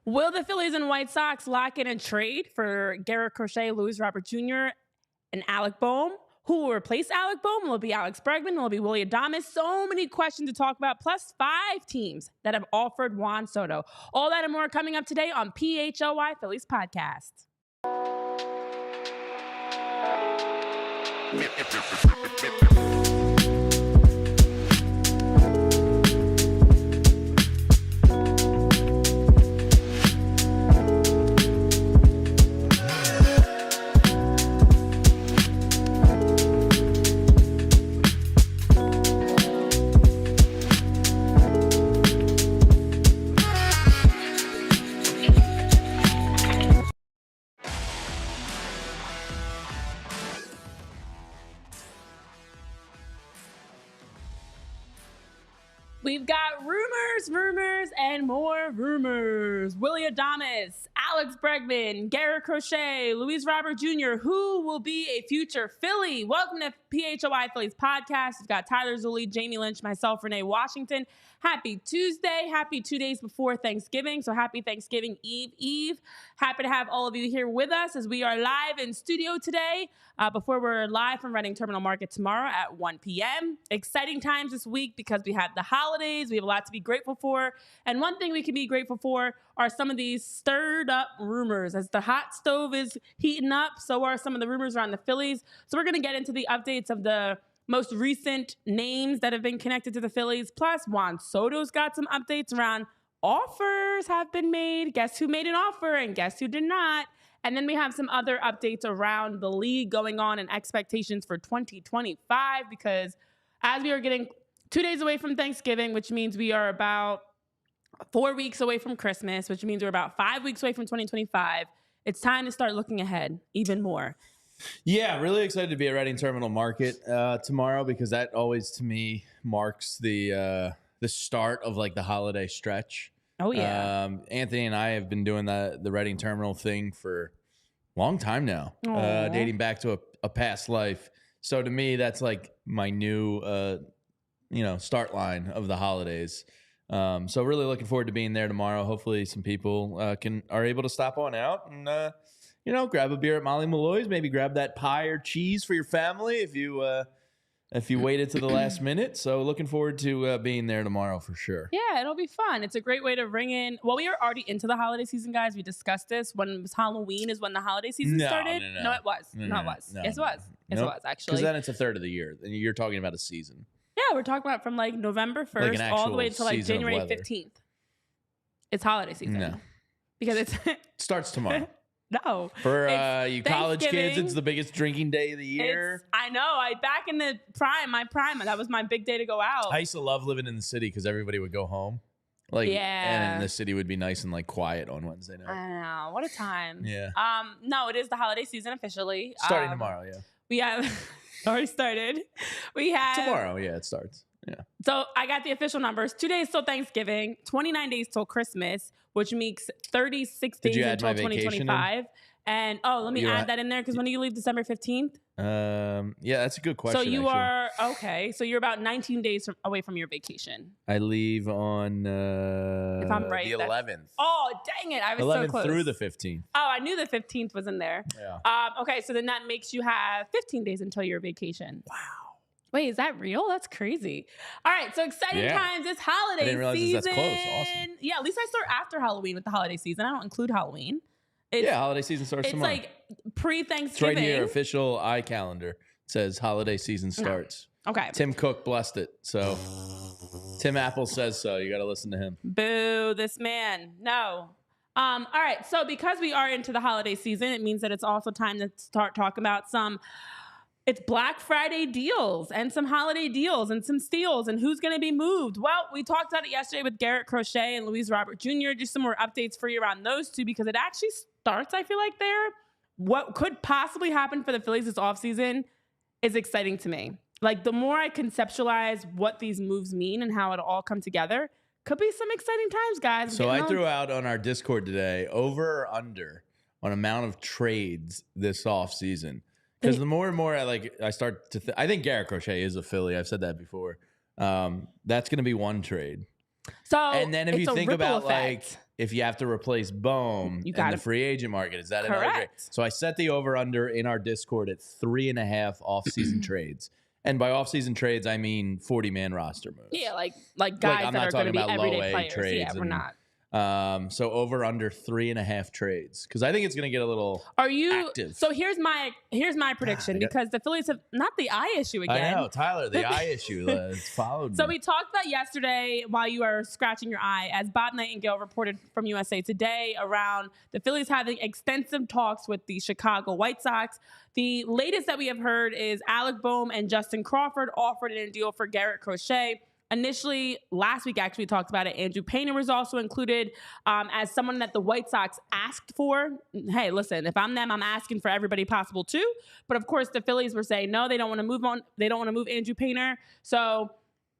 Will the Phillies and White Sox lock in a trade for Garrett Crochet, Luis Robert Jr., and Alec Bohm? Who will replace Alec Bohm? Will it be Alex Bregman? Will it be Willy Adames? So many questions to talk about, plus 5 teams that have offered Juan Soto. All that and more coming up today on PHLY Phillies podcast. We've got rumors, and more rumors. Willy Adames, Alex Bregman, Garrett Crochet, Luis Robert Jr. Who will be a future Philly? Welcome to PHLY Phillies podcast. We've got Tyler Zulli, Jamie Lynch, myself, Renee Washington. Happy Tuesday. Happy 2 days before Thanksgiving. So happy Thanksgiving Eve. Happy to have all of you here with us as we are live in studio today. Before we're live from Reading Terminal Market tomorrow at 1 p.m. Exciting times this week because we have the holidays. We have a lot to be grateful for. And one thing we can be grateful for are some of these stirred up rumors. As the hot stove is heating up, so are some of the rumors around the Phillies. So we're going to get into the updates of the most recent names that have been connected to the Phillies. Plus, Juan Soto's got some updates around offers have been made. Guess who made an offer and guess who did not? And then we have some other updates around the league going on and expectations for 2025, because as we are getting 2 days away from Thanksgiving, which means we are about 4 weeks away from Christmas, which means we're about 5 weeks away from 2025. It's time to start looking ahead even more. Yeah, really excited to be at Reading Terminal Market tomorrow, because that always, to me, marks the start of like the holiday stretch. Oh, yeah. Anthony and I have been doing the Reading Terminal thing for a long time now, dating back to a past life. So to me, that's like my new, start line of the holidays. So really looking forward to being there tomorrow. Hopefully some people are able to stop on out and, grab a beer at Molly Malloy's, maybe grab that pie or cheese for your family if you waited to the last minute. So looking forward to being there tomorrow for sure. Yeah, it'll be fun. It's a great way to ring in. Well, we are already into the holiday season, guys. We discussed this. When it was Halloween is when the holiday season started. No, it was. No, it was. Yes, it was. Yes, it was, actually. Because then it's a third of the year. And you're talking about a season. Yeah, we're talking about from like November 1st all the way to like January 15th. It's holiday season. No. Because it starts tomorrow. No. For you college kids, it's the biggest drinking day of the year. I know. Back in the my prime, that was my big day to go out. I used to love living in the city because everybody would go home. And the city would be nice and like quiet on Wednesday night. I know. What a time. Yeah. No, it is the holiday season officially. Starting tomorrow, yeah. We have already started. We have tomorrow, yeah, it starts. Yeah. So I got the official numbers. 2 days till Thanksgiving, 29 days till Christmas, which makes 36 days until 2025. And let me add that in there, because when do you leave? December 15th? Yeah, that's a good question. So you are okay. So you're about 19 days away from your vacation. I leave on if I'm right, the 11th. Oh, dang it. I was so close. 11th through the 15th. Oh, I knew the 15th was in there. Yeah. Okay, so then that makes you have 15 days until your vacation. Wow. Wait, is that real? That's crazy. All right, so exciting times this holiday season. I didn't realize that's close. Awesome. Yeah, at least I start after Halloween with the holiday season. I don't include Halloween. Holiday season starts tomorrow. It's like pre-Thanksgiving. It's right here, official iCalendar. It says holiday season starts. No. Okay. Tim Cook blessed it. So Tim Apple says so. You got to listen to him. Boo, this man. No. All right, so because we are into the holiday season, it means that it's also time to start talking about it's Black Friday deals and some holiday deals and some steals and who's going to be moved. Well, we talked about it yesterday with Garrett Crochet and Luis Robert Jr. Just some more updates for you around those two, because it actually starts, I feel like, there. What could possibly happen for the Phillies this offseason is exciting to me. Like, the more I conceptualize what these moves mean and how it'll all come together, could be some exciting times, guys. So I threw out on our Discord today, over or under on amount of trades this offseason. Because the more and more I start to I think Garrett Crochet is a Philly. I've said that before. That's going to be one trade. So and then if you think about like if you have to replace Bohm in the free agent market. Is that another trade? So I set the over-under in our Discord at 3.5 off-season trades. And by off-season trades, I mean 40-man roster moves. Yeah, like guys that are going to be everyday players. Trades yeah, we're not. So over under 3.5 trades, because I think it's going to get a little active. So here's my prediction, because the Phillies have not the eye issue again. I know, Tyler, the eye issue it's followed me. So we talked about yesterday while you were scratching your eye, as Bob Nightingale reported from USA Today, around the Phillies having extensive talks with the Chicago White Sox. The latest that we have heard is Alec Bohm and Justin Crawford offered in a deal for Garrett Crochet. Initially, last week, actually, we talked about it. Andrew Painter was also included as someone that the White Sox asked for. Hey, listen, if I'm them, I'm asking for everybody possible too. But of course, the Phillies were saying no, they don't want to move on. They don't want to move Andrew Painter. So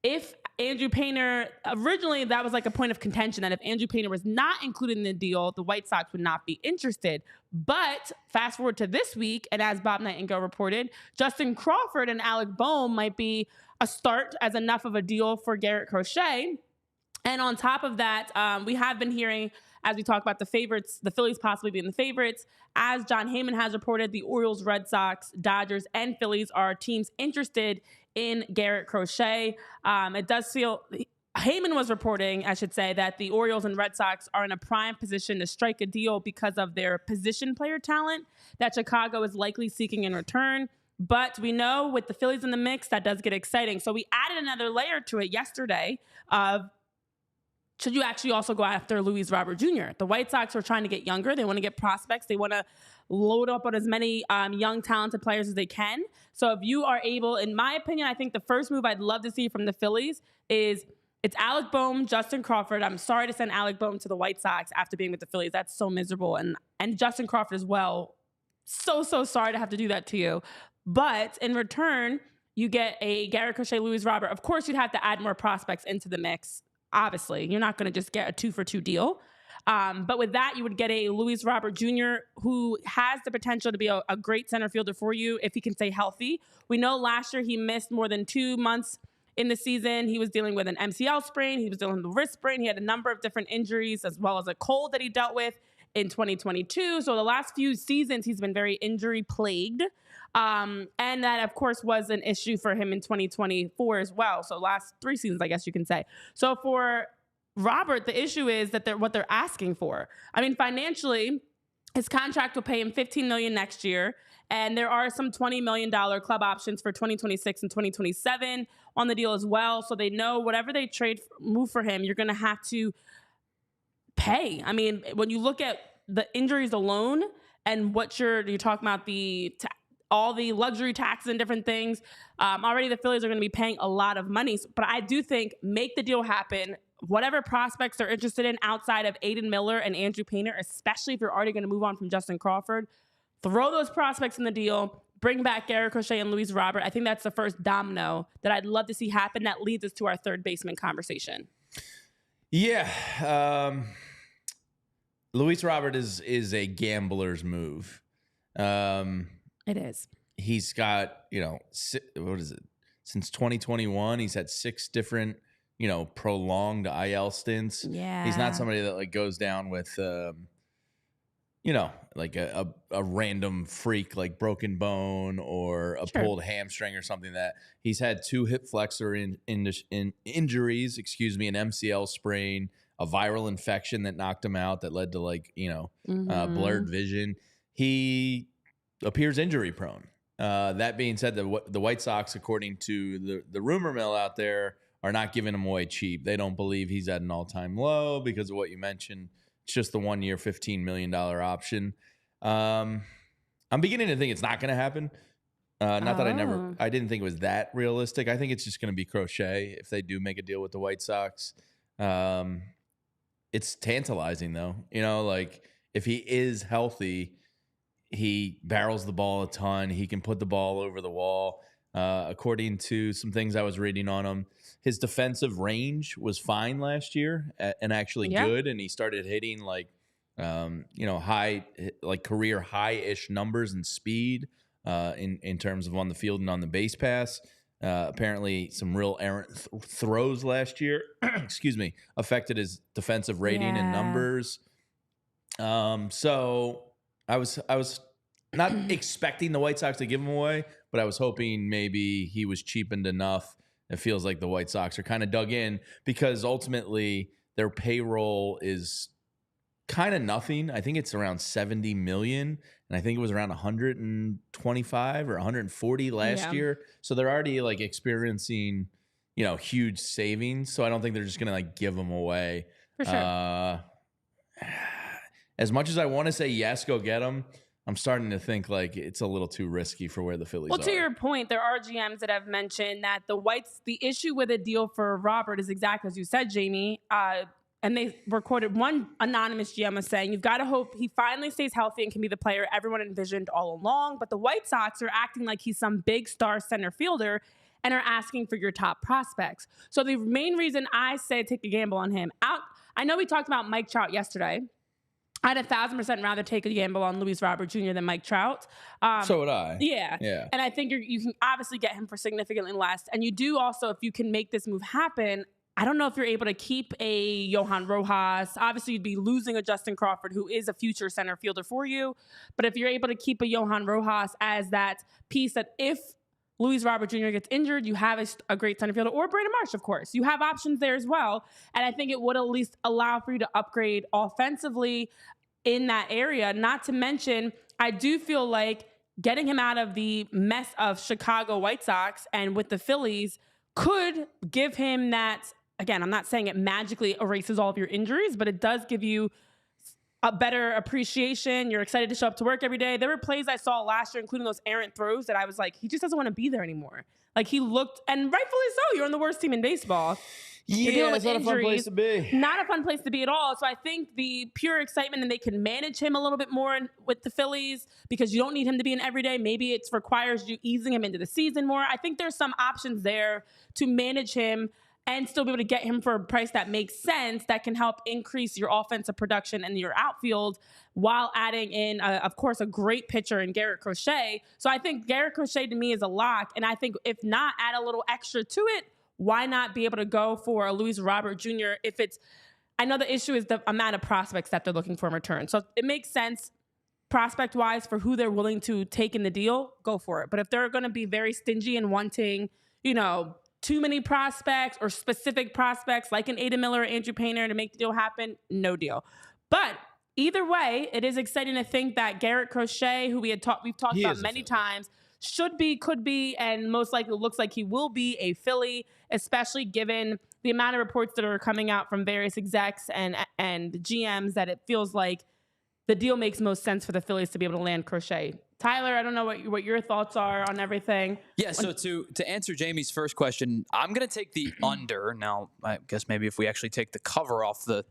if Andrew Painter, originally that was like a point of contention, that if Andrew Painter was not included in the deal, the White Sox would not be interested. But fast forward to this week, and as Bob Nightingale reported, Justin Crawford and Alec Bohm might be a start as enough of a deal for Garrett Crochet. And on top of that, we have been hearing, as we talk about the favorites, the Phillies possibly being the favorites. As John Heyman has reported, the Orioles, Red Sox, Dodgers, and Phillies are teams interested in Garrett Crochet. It does feel... Heyman was reporting, I should say, that the Orioles and Red Sox are in a prime position to strike a deal because of their position player talent that Chicago is likely seeking in return. But we know with the Phillies in the mix, that does get exciting. So we added another layer to it yesterday of, should you actually also go after Luis Robert Jr.? The White Sox are trying to get younger. They want to get prospects. They want to load up on as many young, talented players as they can. So if you are able, in my opinion, I think the first move I'd love to see from the Phillies is it's Alec Bohm, Justin Crawford. I'm sorry to send Alec Bohm to the White Sox after being with the Phillies. That's so miserable. And Justin Crawford as well. So sorry to have to do that to you. But in return, you get a Garrett Crochet, Luis Robert. Of course, you'd have to add more prospects into the mix. Obviously, you're not going to just get a 2-for-2 deal. But with that, you would get a Luis Robert Jr. who has the potential to be a great center fielder for you if he can stay healthy. We know last year he missed more than 2 months in the season. He was dealing with an MCL sprain. He was dealing with a wrist sprain. He had a number of different injuries, as well as a cold that he dealt with in 2022. So the last few seasons, he's been very injury plagued. And that, of course, was an issue for him in 2024 as well. So last 3 seasons, I guess you can say. So for Robert, the issue is that what they're asking for. I mean, financially, his contract will pay him $15 million next year. And there are some $20 million club options for 2026 and 2027 on the deal as well. So they know whatever they move for him, you're going to have to pay. I mean, when you look at the injuries alone and what you're talking about, all the luxury taxes and different things, already the Phillies are going to be paying a lot of money. But I do think make the deal happen. Whatever prospects they're interested in outside of Aiden Miller and Andrew Painter, especially if you're already going to move on from Justin Crawford, throw those prospects in the deal, bring back Garrett Crochet and Luis Robert. I think that's the first domino that I'd love to see happen. That leads us to our third baseman conversation. Yeah. Luis Robert is a gambler's move. It is. He's got, what is it? Since 2021, he's had 6 different, prolonged IL stints. Yeah. He's not somebody that goes down with, like a random freak like broken bone or a pulled hamstring or something. That he's had 2 hip flexor injuries, an MCL sprain, a viral infection that knocked him out that led to blurred vision. He appears injury prone. That being said, the White Sox, according to the rumor mill out there, are not giving him away cheap. They don't believe he's at an all-time low because of what you mentioned. It's just the 1-year, $15 million option. I'm beginning to think it's not going to happen. Not that I didn't think it was that realistic. I think it's just going to be Crochet if they do make a deal with the White Sox. It's tantalizing though. If he is healthy, he barrels the ball a ton. He can put the ball over the wall. According to some things I was reading on him, his defensive range was fine last year and actually good. And he started hitting high, career high-ish numbers and speed in terms of on the field and on the base pass. Apparently, some real errant throws last year, excuse me, affected his defensive rating and numbers. So I was not expecting the White Sox to give him away, but I was hoping maybe he was cheapened enough. It feels like the White Sox are kind of dug in because ultimately their payroll is kind of nothing. I think it's around 70 million, and I think it was around 125 or 140 last year. So they're already like experiencing, huge savings. So I don't think they're just gonna like give them away. For sure. As much as I want to say yes, go get them, I'm starting to think like it's a little too risky for where the Phillies are. Well, to your point, there are GMs that have mentioned that the issue with a deal for Robert is exactly as you said, Jamie. And they recorded one anonymous GM was saying, you've got to hope he finally stays healthy and can be the player everyone envisioned all along. But the White Sox are acting like he's some big star center fielder and are asking for your top prospects. So the main reason I say take a gamble on him I know we talked about Mike Trout yesterday. I'd 1,000% rather take a gamble on Luis Robert Jr. than Mike Trout. So would I. Yeah. And I think you can obviously get him for significantly less. And you do also, if you can make this move happen, I don't know if you're able to keep a Johan Rojas. Obviously, you'd be losing a Justin Crawford, who is a future center fielder for you. But if you're able to keep a Johan Rojas as that piece that if Luis Robert Jr. gets injured, you have a great center fielder, or Brandon Marsh, of course. You have options there as well. And I think it would at least allow for you to upgrade offensively in that area. Not to mention, I do feel like getting him out of the mess of Chicago White Sox and with the Phillies could give him that. Again, I'm not saying it magically erases all of your injuries, but it does give you a better appreciation. You're excited to show up to work every day. There were plays I saw last year, including those errant throws, that I was like, he just doesn't want to be there anymore. Like, he looked, and rightfully so, you're on the worst team in baseball. Yeah, it's not a fun place to be. Not a fun place to be at all. So I think the pure excitement, and they can manage him a little bit more with the Phillies because you don't need him to be an everyday. Maybe it requires you easing him into the season more. I think there's some options there to manage him and still be able to get him for a price that makes sense, that can help increase your offensive production and your outfield while adding in, of course, a great pitcher in Garrett Crochet. So I think Garrett Crochet to me is a lock. And I think if not, add a little extra to it. Why not be able to go for a Luis Robert Jr. if it's, I know the issue is the amount of prospects that they're looking for in return. So it makes sense prospect-wise for who they're willing to take in the deal, go for it. But if they're going to be very stingy and wanting, too many prospects or specific prospects like an Ada Miller or Andrew Painter to make the deal happen, no deal. But either way, it is exciting to think that Garrett Crochet, who we've talked about many times, should be, could be, and most likely looks like he will be a Philly, especially given the amount of reports that are coming out from various execs and GMs that it feels like the deal makes most sense for the Phillies to be able to land Crochet. Tyler, I don't know what your thoughts are on everything. Yeah, so to answer Jamie's first question, I'm going to take the under. Now, I guess maybe if we actually take the cover off the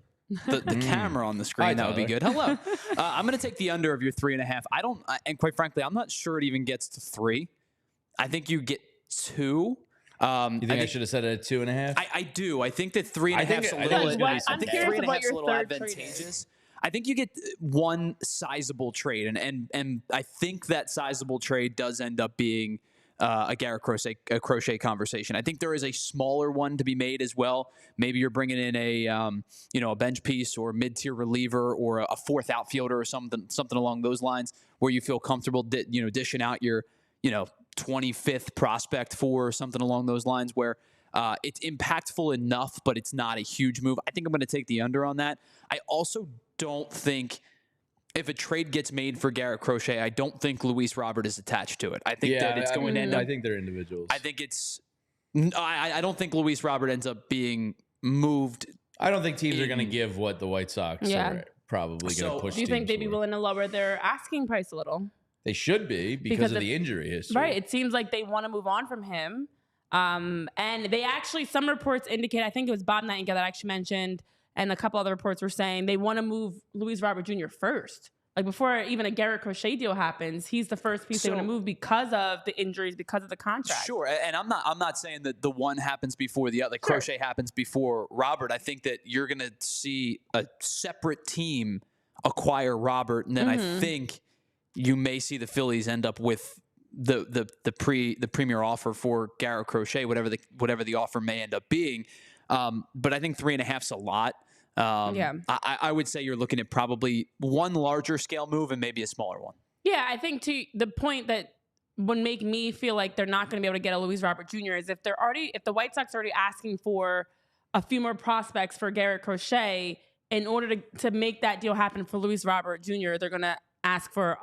camera on the screen, Hi, that would be Tyler. good. Hello. I'm going to take the under of your 3.5. And quite frankly, I'm not sure it even gets to 3. I think you get 2. You think I should have said it at 2.5? I do. I think that 3.5 is a little. I think 3.5 is a little advantageous. I think you get one sizable trade, and I think that sizable trade does end up being a Garrett Crochet conversation. I think there is a smaller one to be made as well. Maybe you're bringing in a bench piece or a mid-tier reliever or a fourth outfielder or something along those lines where you feel comfortable dishing out your 25th prospect for, or something along those lines where it's impactful enough, but it's not a huge move. I think I'm going to take the under on that. I also don't think if a trade gets made for Garrett Crochet, I don't think Luis Robert is attached to it. I think that it's going to end up. I think they're individuals. I think it's. I don't think Luis Robert ends up being moved. I don't think teams are going to give what the White Sox are probably going to push. Do you think they'd be willing to lower their asking price a little? They should be because of the injury history. Right. It seems like they want to move on from him. And they actually, some reports indicate, I think it was Bob Nightingale that actually mentioned, and a couple other reports were saying they want to move Luis Robert Jr. first. Like before even a Garrett Crochet deal happens, he's the first piece they want to move because of the injuries, because of the contract. Sure, and I'm not saying that the one happens before the other. Like Crochet happens before Robert. I think that you're going to see a separate team acquire Robert, and then I think you may see the Phillies end up with the premier offer for Garrett Crochet, whatever the offer may end up being. But I think 3.5's a lot. I would say you're looking at probably one larger scale move and maybe a smaller one. Yeah, I think to the point that would make me feel like they're not going to be able to get a Luis Robert Jr. is if the White Sox are already asking for a few more prospects for Garrett Crochet, in order to make that deal happen for Luis Robert Jr., they're going to ask for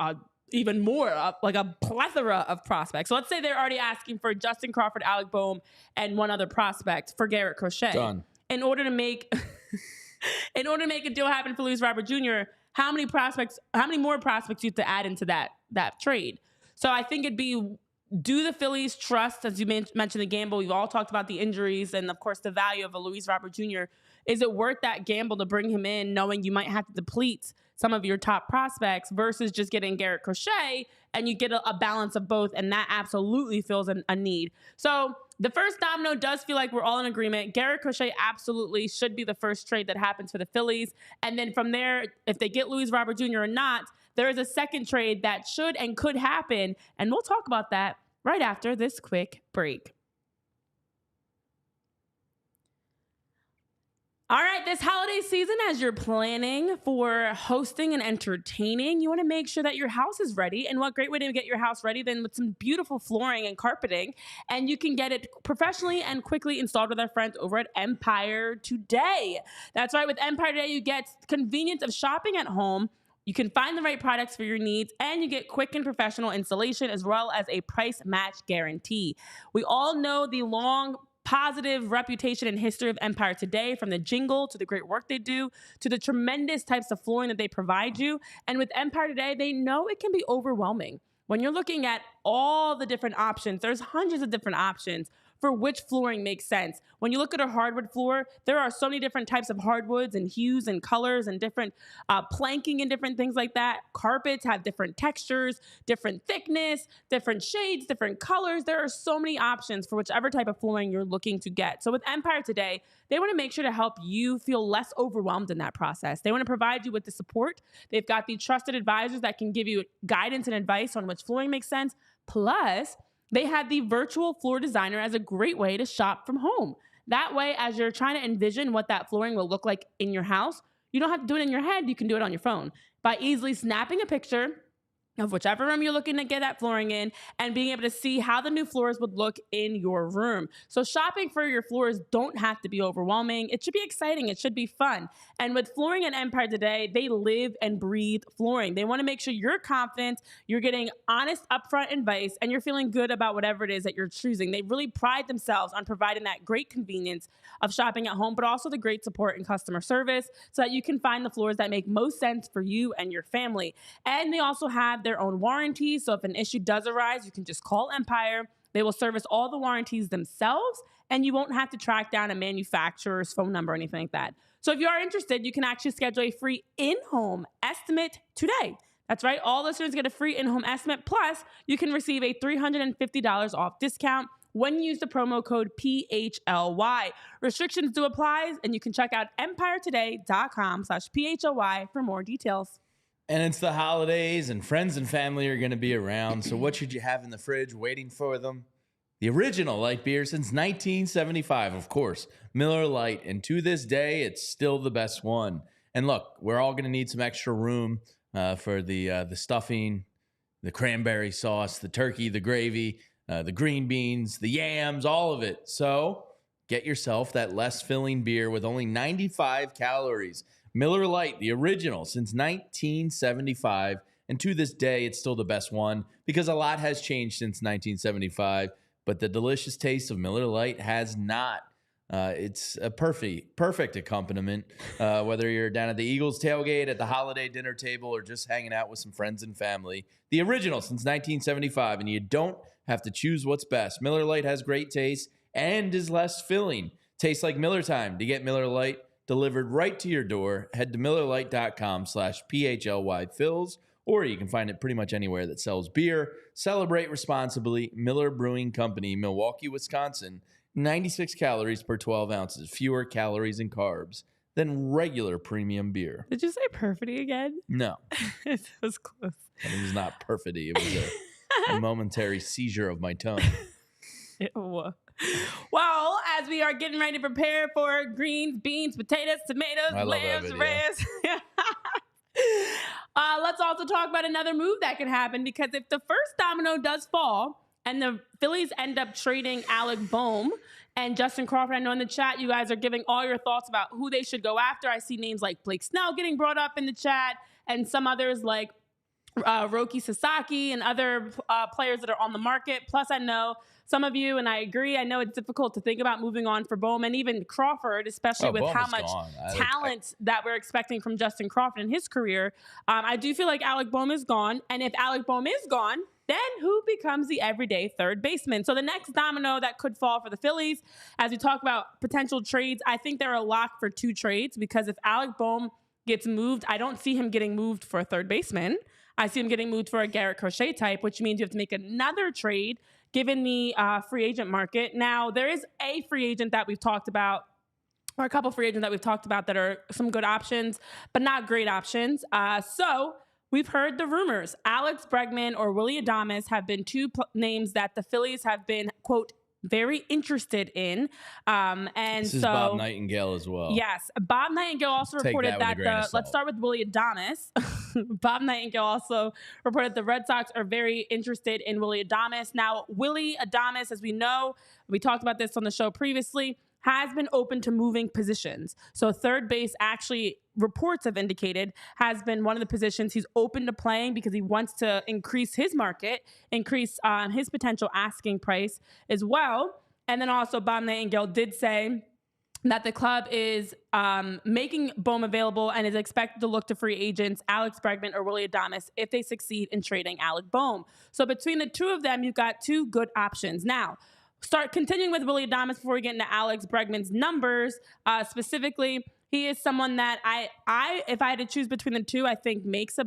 even more, like a plethora of prospects. So let's say they're already asking for Justin Crawford, Alec Bohm, and one other prospect for Garrett Crochet. Done. In order to make a deal happen for Luis Robert Jr., how many more prospects you have to add into that trade? So I think it'd be, do the Phillies trust, as you mentioned, the gamble? We've all talked about the injuries and, of course, the value of a Luis Robert Jr. Is it worth that gamble to bring him in knowing you might have to deplete some of your top prospects versus just getting Garrett Crochet and you get a balance of both, and that absolutely fills a need. So the first domino does feel like we're all in agreement. Garrett Crochet absolutely should be the first trade that happens for the Phillies. And then from there, if they get Luis Robert Jr. or not, there is a second trade that should and could happen. And we'll talk about that right after this quick break. All right, this holiday season, as you're planning for hosting and entertaining, you want to make sure that your house is ready. And what great way to get your house ready than with some beautiful flooring and carpeting. And you can get it professionally and quickly installed with our friends over at Empire Today. That's right, with Empire Today, you get convenience of shopping at home. You can find the right products for your needs, and you get quick and professional installation as well as a price match guarantee. We all know the long positive reputation and history of Empire Today, from the jingle to the great work they do to the tremendous types of flooring that they provide you. And with Empire Today, they know it can be overwhelming. When you're looking at all the different options, there's hundreds of different options for which flooring makes sense. When you look at a hardwood floor, there are so many different types of hardwoods and hues and colors and different planking and different things like that. Carpets have different textures, different thickness, different shades, different colors. There are so many options for whichever type of flooring you're looking to get. So with Empire Today, they want to make sure to help you feel less overwhelmed in that process. They want to provide you with the support. They've got the trusted advisors that can give you guidance and advice on which flooring makes sense. Plus, they have the virtual floor designer as a great way to shop from home. That way, as you're trying to envision what that flooring will look like in your house, you don't have to do it in your head. You can do it on your phone by easily snapping a picture of whichever room you're looking to get that flooring in and being able to see how the new floors would look in your room. So shopping for your floors don't have to be overwhelming. It should be exciting. It should be fun. And with Flooring at Empire Today, they live and breathe flooring. They want to make sure you're confident, you're getting honest, upfront advice, and you're feeling good about whatever it is that you're choosing. They really pride themselves on providing that great convenience of shopping at home, but also the great support and customer service so that you can find the floors that make most sense for you and your family. And they also have their own warranties. So if an issue does arise, you can just call Empire. They will service all the warranties themselves, and you won't have to track down a manufacturer's phone number or anything like that. So if you are interested, you can actually schedule a free in-home estimate today. That's right. All listeners get a free in-home estimate. Plus, you can receive a $350 off discount when you use the promo code PHLY. Restrictions do apply, and you can check out empiretoday.com/PHLY for more details. And it's the holidays, and friends and family are going to be around. So what should you have in the fridge waiting for them? The original light beer since 1975, of course, Miller Lite. And to this day, it's still the best one. And look, we're all going to need some extra room for the stuffing, the cranberry sauce, the turkey, the gravy, the green beans, the yams, all of it. So get yourself that less filling beer with only 95 calories. Miller Lite, the original since 1975. And to this day, it's still the best one because a lot has changed since 1975. But the delicious taste of Miller Lite has not. It's a perfect accompaniment, whether you're down at the Eagles tailgate, at the holiday dinner table, or just hanging out with some friends and family. The original since 1975, and you don't have to choose what's best. Miller Lite has great taste and is less filling. Tastes like Miller time. To get Miller Lite delivered right to your door, head to MillerLite.com/PHLY Phillies, or you can find it pretty much anywhere that sells beer. Celebrate responsibly. Miller Brewing Company, Milwaukee, Wisconsin. 96 calories per 12 ounces, fewer calories and carbs than regular premium beer. Did you say perfidy again? No. It was close. It was not perfidy. It was a momentary seizure of my tongue. Ew. Well, as we are getting ready to prepare for greens, beans, potatoes, tomatoes, lambs, reds. Let's also talk about another move that could happen, because if the first domino does fall and the Phillies end up trading Alec Bohm and Justin Crawford, I know in the chat you guys are giving all your thoughts about who they should go after. I see names like Blake Snell getting brought up in the chat, and some others like Roki Sasaki and other players that are on the market. Plus, I know some of you, and I agree, I know it's difficult to think about moving on for Bohm and even Crawford, especially with Bohm how much talent that we're expecting from Justin Crawford in his career. I do feel like Alec Bohm is gone. And if Alec Bohm is gone, then who becomes the everyday third baseman? So the next domino that could fall for the Phillies, as we talk about potential trades, I think they're a lock for 2 trades, because if Alec Bohm gets moved, I don't see him getting moved for a third baseman. I see him getting moved for a Garrett Crochet type, which means you have to make another trade given the free agent market. Now, there is a free agent that we've talked about, or a couple free agents that we've talked about that are some good options, but not great options. So we've heard the rumors. Alex Bregman or Willy Adames have been 2 names that the Phillies have been, quote, very interested in. And this is Bob Nightingale as well. Yes. Bob Nightingale also reported that let's start with Willy Adames. Bob Nightingale also reported the Red Sox are very interested in Willy Adames. Now, Willy Adames, as we know, we talked about this on the show previously, has been open to moving positions. So third base, actually, reports have indicated, has been one of the positions he's open to playing, because he wants to increase his market, increase his potential asking price as well. And then also Bob Nightingale did say that the club is making Bohm available and is expected to look to free agents Alex Bregman or Willy Adames if they succeed in trading Alec Bohm. So between the 2 of them, you've got 2 good options. Now, start continuing with Willy Adames before we get into Alex Bregman's numbers. Specifically, he is someone that I if I had to choose between the 2, I think makes a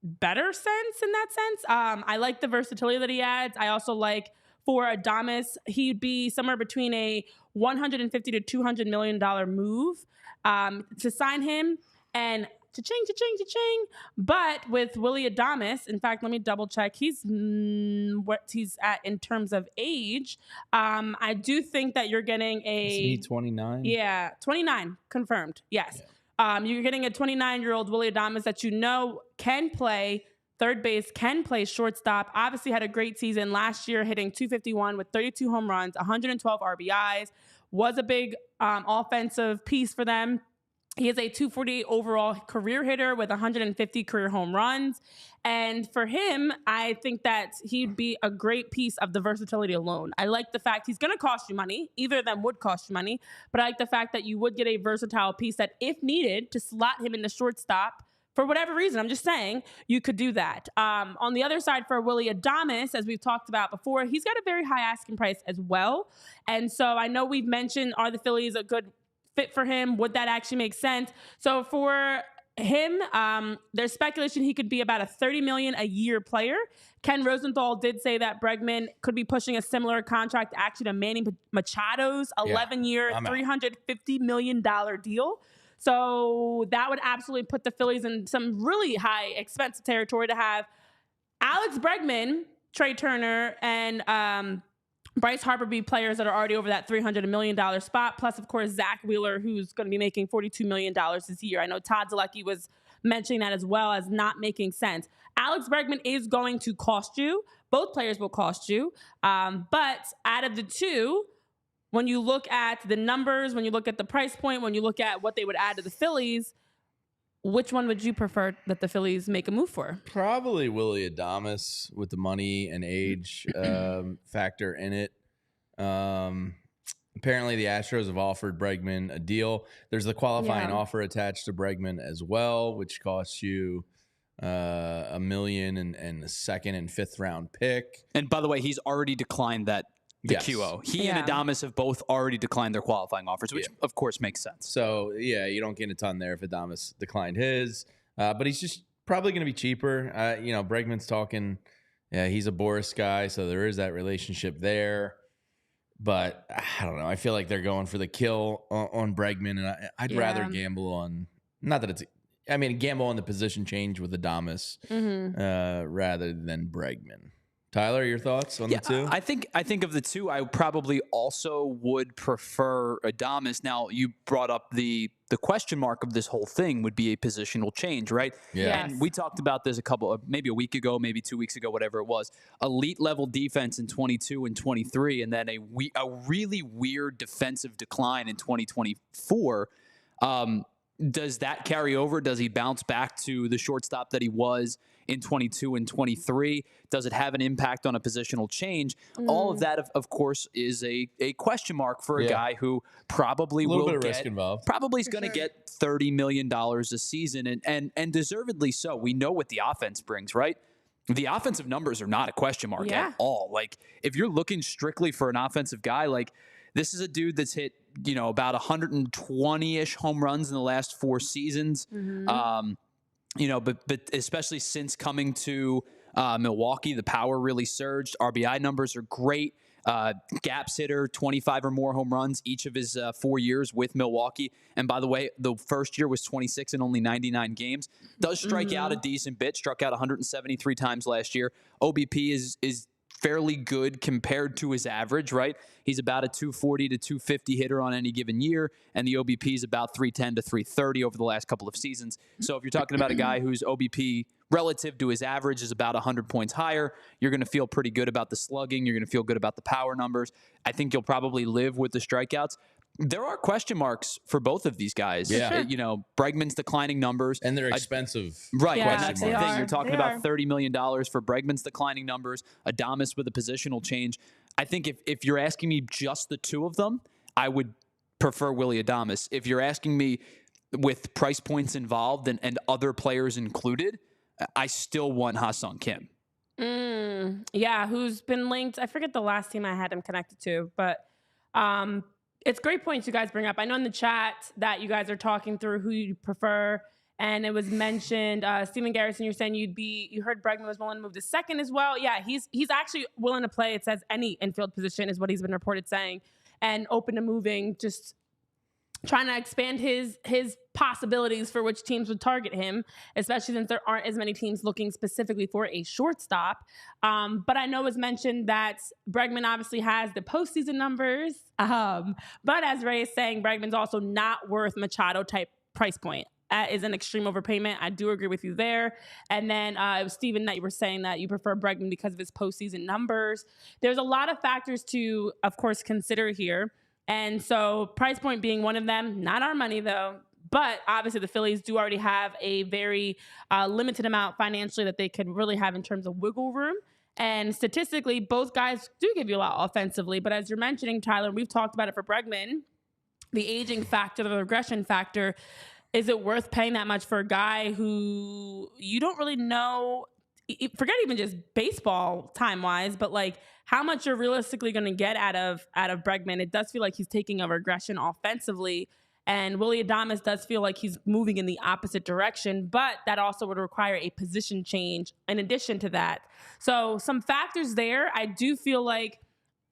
better sense in that sense. I like the versatility that he adds. I also like, for Adames, he'd be somewhere between a $150 to $200 million move to sign him, and cha-ching. But with Willy Adames, in fact, let me double check. He's what he's at in terms of age. I do think that you're getting a... Is he 29? Yeah, 29, confirmed. Yes. Yeah. You're getting a 29-year-old Willy Adames that you know can play third base, can play shortstop. Obviously had a great season last year, hitting .251 with 32 home runs, 112 RBIs. Was a big offensive piece for them. He is a .248 overall career hitter with 150 career home runs. And for him, I think that he'd be a great piece of the versatility alone. I like the fact he's going to cost you money. Either of them would cost you money. But I like the fact that you would get a versatile piece that, if needed, to slot him in the shortstop, for whatever reason, I'm just saying, you could do that. On the other side, for Willy Adames, as we've talked about before, he's got a very high asking price as well. And so I know we've mentioned, are the Phillies a good fit for him? Would that actually make sense? So for him, there's speculation he could be about a $30 million a year player. Ken Rosenthal did say that Bregman could be pushing a similar contract actually to Manny Machado's 11-year, $350 million deal. So that would absolutely put the Phillies in some really high expensive territory to have Alex Bregman, Trey Turner, and Bryce Harper be players that are already over that $300 million spot. Plus, of course, Zack Wheeler, who's going to be making $42 million this year. I know Todd Zalecki was mentioning that as well as not making sense. Alex Bregman is going to cost you. Both players will cost you. But out of the 2, when you look at the numbers, when you look at the price point, when you look at what they would add to the Phillies, which one would you prefer that the Phillies make a move for? Probably Willy Adames with the money and age factor in it. Apparently, the Astros have offered Bregman a deal. There's the qualifying offer attached to Bregman as well, which costs you $1 million and a second and fifth round pick. And by the way, he's already declined that. QO. He and Adames have both already declined their qualifying offers, which of course makes sense. So, you don't get a ton there if Adames declined his. But he's just probably going to be cheaper. Bregman's talking, he's a Boris guy, so there is that relationship there. But I don't know. I feel like they're going for the kill on Bregman, and I'd rather gamble on, not that it's, gamble on the position change with Adames rather than Bregman. Tyler, your thoughts on the two? I think of the two, I probably also would prefer Adames. Now, you brought up the question mark of this whole thing would be a positional change, right? Yeah. And we talked about this maybe a week ago, maybe 2 weeks ago, whatever it was. Elite level defense in 22 and 23, and then a really weird defensive decline in 2024. Does that carry over? Does he bounce back to the shortstop that he was in 22 and 23? Does it have an impact on a positional change? All of that, of course, is a question mark for a guy who probably a little bit of risk involved. Probably is going to get $30 million a season, and deservedly so. We know what the offense brings, right? The offensive numbers are not a question mark at all. Like, if you're looking strictly for an offensive guy, like, this is a dude that's hit, about 120-ish home runs in the last 4 seasons. But especially since coming to Milwaukee, the power really surged. RBI numbers are great. Gaps hitter, 25 or more home runs each of his 4 years with Milwaukee. And by the way, the first year was 26 in only 99 games. Does strike out a decent bit. Struck out 173 times last year. OBP is fairly good compared to his average, right? He's about a 240 to 250 hitter on any given year, and the OBP is about 310 to 330 over the last couple of seasons. So if you're talking about a guy whose OBP relative to his average is about 100 points higher, you're going to feel pretty good about the slugging. You're going to feel good about the power numbers. I think you'll probably live with the strikeouts. There are question marks for both of these guys. Yeah. Bregman's declining numbers. And they're expensive. Right. Yeah, That's the thing. You're talking about $30 million for Bregman's declining numbers, Adames with a positional change. I think if you're asking me just the two of them, I would prefer Willy Adames. If you're asking me with price points involved and other players included, I still want Ha-Sung Kim. Yeah, who's been linked. I forget the last team I had him connected to, but it's great points you guys bring up. I know in the chat that you guys are talking through who you prefer, and it was mentioned, Steven Garrison, you're saying you heard Bregman was willing to move to second as well. Yeah, he's actually willing to play, it says, any infield position is what he's been reported saying, and open to moving, just trying to expand his possibilities for which teams would target him, especially since there aren't as many teams looking specifically for a shortstop. But I know it was mentioned that Bregman obviously has the postseason numbers. But as Ray is saying, Bregman's also not worth Machado type price point. That is an extreme overpayment. I do agree with you there. And then it was Steven that you were saying that you prefer Bregman because of his postseason numbers. There's a lot of factors to, of course, consider here. And so price point being one of them, not our money though, but obviously the Phillies do already have a very limited amount financially that they could really have in terms of wiggle room. And statistically, both guys do give you a lot offensively. But as you're mentioning, Tyler, we've talked about it for Bregman, the aging factor, the regression factor. Is it worth paying that much for a guy who you don't really know? Forget even just baseball time-wise, but like how much you're realistically going to get out of Bregman. It does feel like he's taking a regression offensively, and Willy Adames does feel like he's moving in the opposite direction, but that also would require a position change in addition to that. So some factors there. I do feel like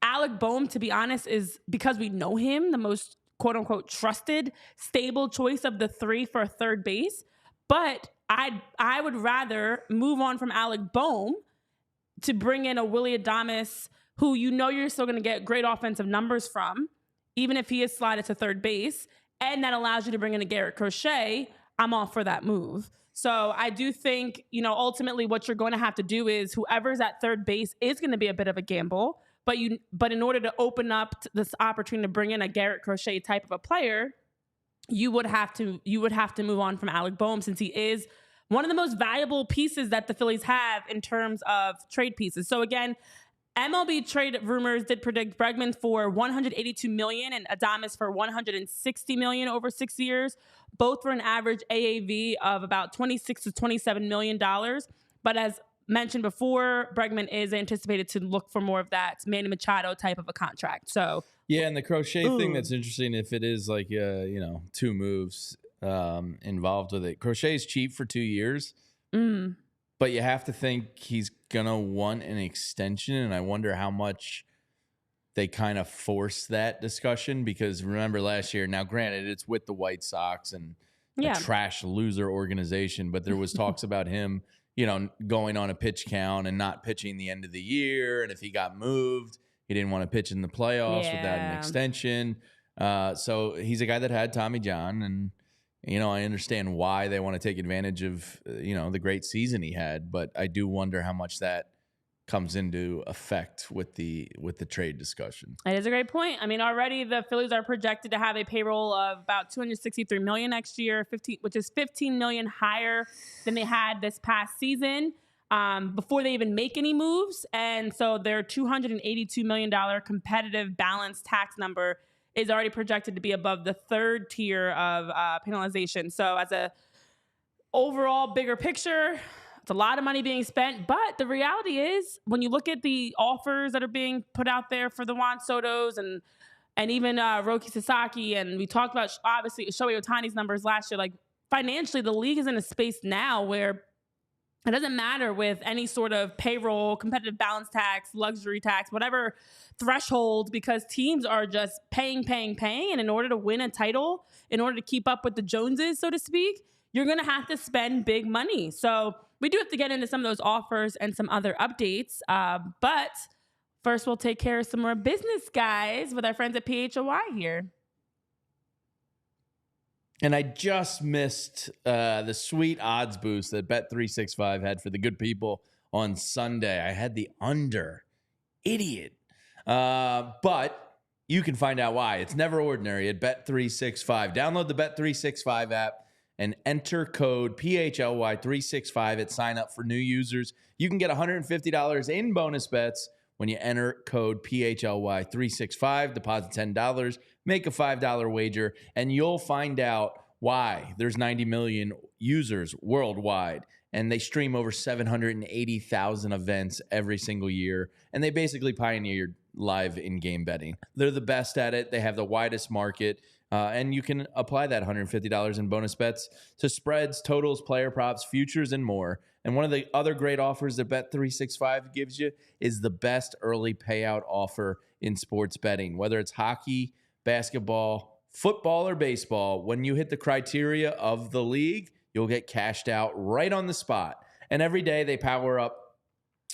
Alec Bohm, to be honest, is, because we know him, the most quote-unquote trusted, stable choice of the three for third base. But I would rather move on from Alec Bohm to bring in a Willy Adames who you know you're still going to get great offensive numbers from, even if he is slotted to third base, and that allows you to bring in a Garrett Crochet. I'm all for that move. So I do think, ultimately what you're going to have to do is whoever's at third base is going to be a bit of a gamble, but in order to open up this opportunity to bring in a Garrett Crochet type of a player, you would have to move on from Alec Bohm, since he is one of the most valuable pieces that the Phillies have in terms of trade pieces. So again, MLB trade rumors did predict Bregman for $182 million and Adames for $160 million over 6 years, both for an average AAV of about $26 to $27 million. But as mentioned before, Bregman is anticipated to look for more of that Manny Machado type of a contract. So yeah, and the Crochet thing that's interesting, if it is like two moves involved with it. Crochet's cheap for 2 years, but you have to think he's gonna want an extension, and I wonder how much they kind of force that discussion, because remember last year, now granted it's with the White Sox and a trash loser organization, but there was talks about him going on a pitch count and not pitching the end of the year. And if he got moved, he didn't want to pitch in the playoffs without an extension. So he's a guy that had Tommy John, and I understand why they want to take advantage of the great season he had, but I do wonder how much that comes into effect with the trade discussion. That is a great point. I mean, already the Phillies are projected to have a payroll of about $263 million next year, which is $15 million higher than they had this past season before they even make any moves. And so their $282 million competitive balance tax number is already projected to be above the third tier of penalization. So as a overall bigger picture, it's a lot of money being spent, but the reality is when you look at the offers that are being put out there for the Juan Sotos and even Roki Sasaki, and we talked about obviously Shohei Ohtani's numbers last year, like financially the league is in a space now where it doesn't matter with any sort of payroll, competitive balance tax, luxury tax, whatever threshold, because teams are just paying. And in order to win a title, in order to keep up with the Joneses, so to speak, you're going to have to spend big money. So we do have to get into some of those offers and some other updates. But first, we'll take care of some more business, guys, with our friends at PHLY here. And I just missed the sweet odds boost that Bet365 had for the good people on Sunday. I had the under. Idiot. But you can find out why. It's never ordinary at Bet365. Download the Bet365 app and enter code PHLY365 at sign up for new users. You can get $150 in bonus bets when you enter code PHLY365. Deposit $10, make a $5 wager, and you'll find out why there's 90 million users worldwide. And they stream over 780,000 events every single year. And they basically pioneered live in-game betting. They're the best at it. They have the widest market. And you can apply that $150 in bonus bets to spreads, totals, player props, futures, and more. And one of the other great offers that Bet365 gives you is the best early payout offer in sports betting. Whether it's hockey, basketball, football, or baseball, when you hit the criteria of the league, you'll get cashed out right on the spot. And every day they power up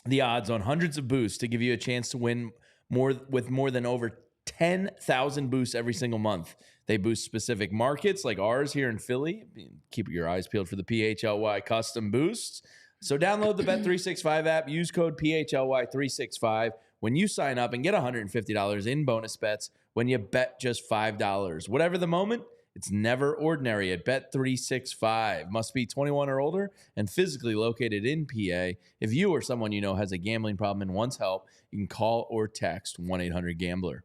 the odds on hundreds of boosts to give you a chance to win more than over 10,000 boosts every single month. They boost specific markets like ours here in Philly. Keep your eyes peeled for the PHLY custom boosts. So download the Bet365 app. Use code PHLY365 when you sign up and get $150 in bonus bets when you bet just $5. Whatever the moment, it's never ordinary at Bet365. Must be 21 or older and physically located in PA. If you or someone you know has a gambling problem and wants help, you can call or text 1-800-GAMBLER.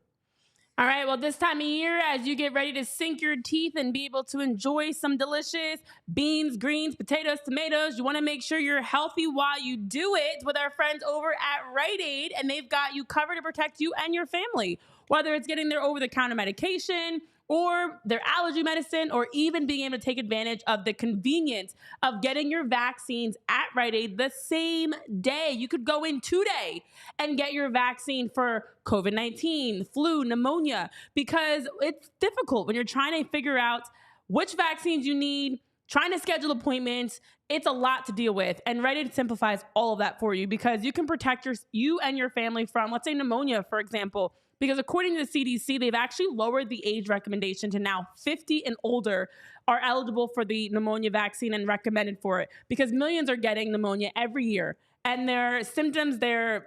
All right, well, this time of year, as you get ready to sink your teeth and be able to enjoy some delicious beans, greens, potatoes, tomatoes, you want to make sure you're healthy while you do it with our friends over at Rite Aid, and they've got you covered to protect you and your family, whether it's getting their over-the-counter medication or their allergy medicine, or even being able to take advantage of the convenience of getting your vaccines at Rite Aid the same day. You could go in today and get your vaccine for COVID-19, flu, pneumonia, because it's difficult when you're trying to figure out which vaccines you need, trying to schedule appointments. It's a lot to deal with, and Rite Aid simplifies all of that for you because you can protect you and your family from, let's say, pneumonia, for example. Because according to the CDC, they've actually lowered the age recommendation to now 50 and older are eligible for the pneumonia vaccine and recommended for it, because millions are getting pneumonia every year. And their symptoms, the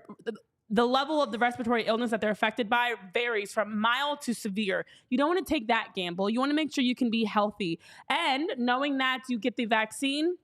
level of the respiratory illness that they're affected by varies from mild to severe. You don't want to take that gamble. You want to make sure you can be healthy. And knowing that you get the vaccine,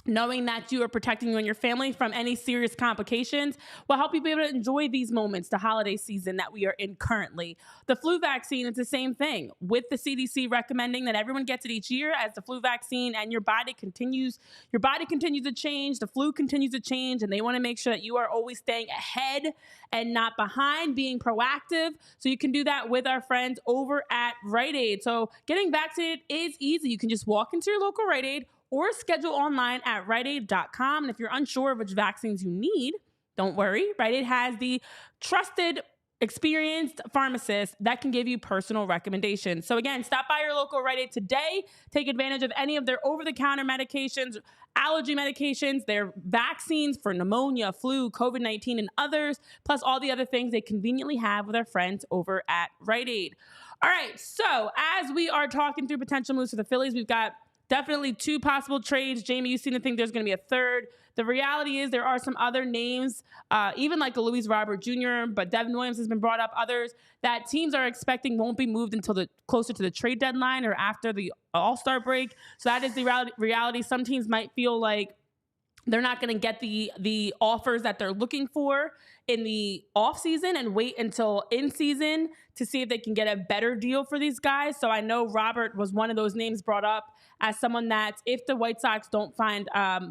knowing that you are protecting you and your family from any serious complications will help you be able to enjoy these moments, the holiday season that we are in currently. The flu vaccine is the same thing, with the CDC recommending that everyone gets it each year as the flu vaccine, and your body continues to change, the flu continues to change, and they want to make sure that you are always staying ahead and not behind, being proactive. So you can do that with our friends over at Rite Aid. So getting vaccinated is easy. You can just walk into your local Rite Aid or schedule online at riteaid.com. And if you're unsure of which vaccines you need, don't worry. Rite Aid has the trusted experienced pharmacist that can give you personal recommendations. So again, stop by your local Rite Aid today. Take advantage of any of their over-the-counter medications, allergy medications, their vaccines for pneumonia, flu, COVID-19, and others, plus all the other things they conveniently have with our friends over at Rite Aid. All right, so as we are talking through potential moves for the Phillies, we've got definitely 2 possible trades. Jamie, you seem to think there's going to be a third. The reality is there are some other names, even like a Luis Robert Jr., but Devin Williams has been brought up, others that teams are expecting won't be moved until closer to the trade deadline or after the All-Star break. So that is the reality. Some teams might feel like they're not going to get the offers that they're looking for in the offseason and wait until in season to see if they can get a better deal for these guys. So I know Robert was one of those names brought up as someone that if the White Sox don't find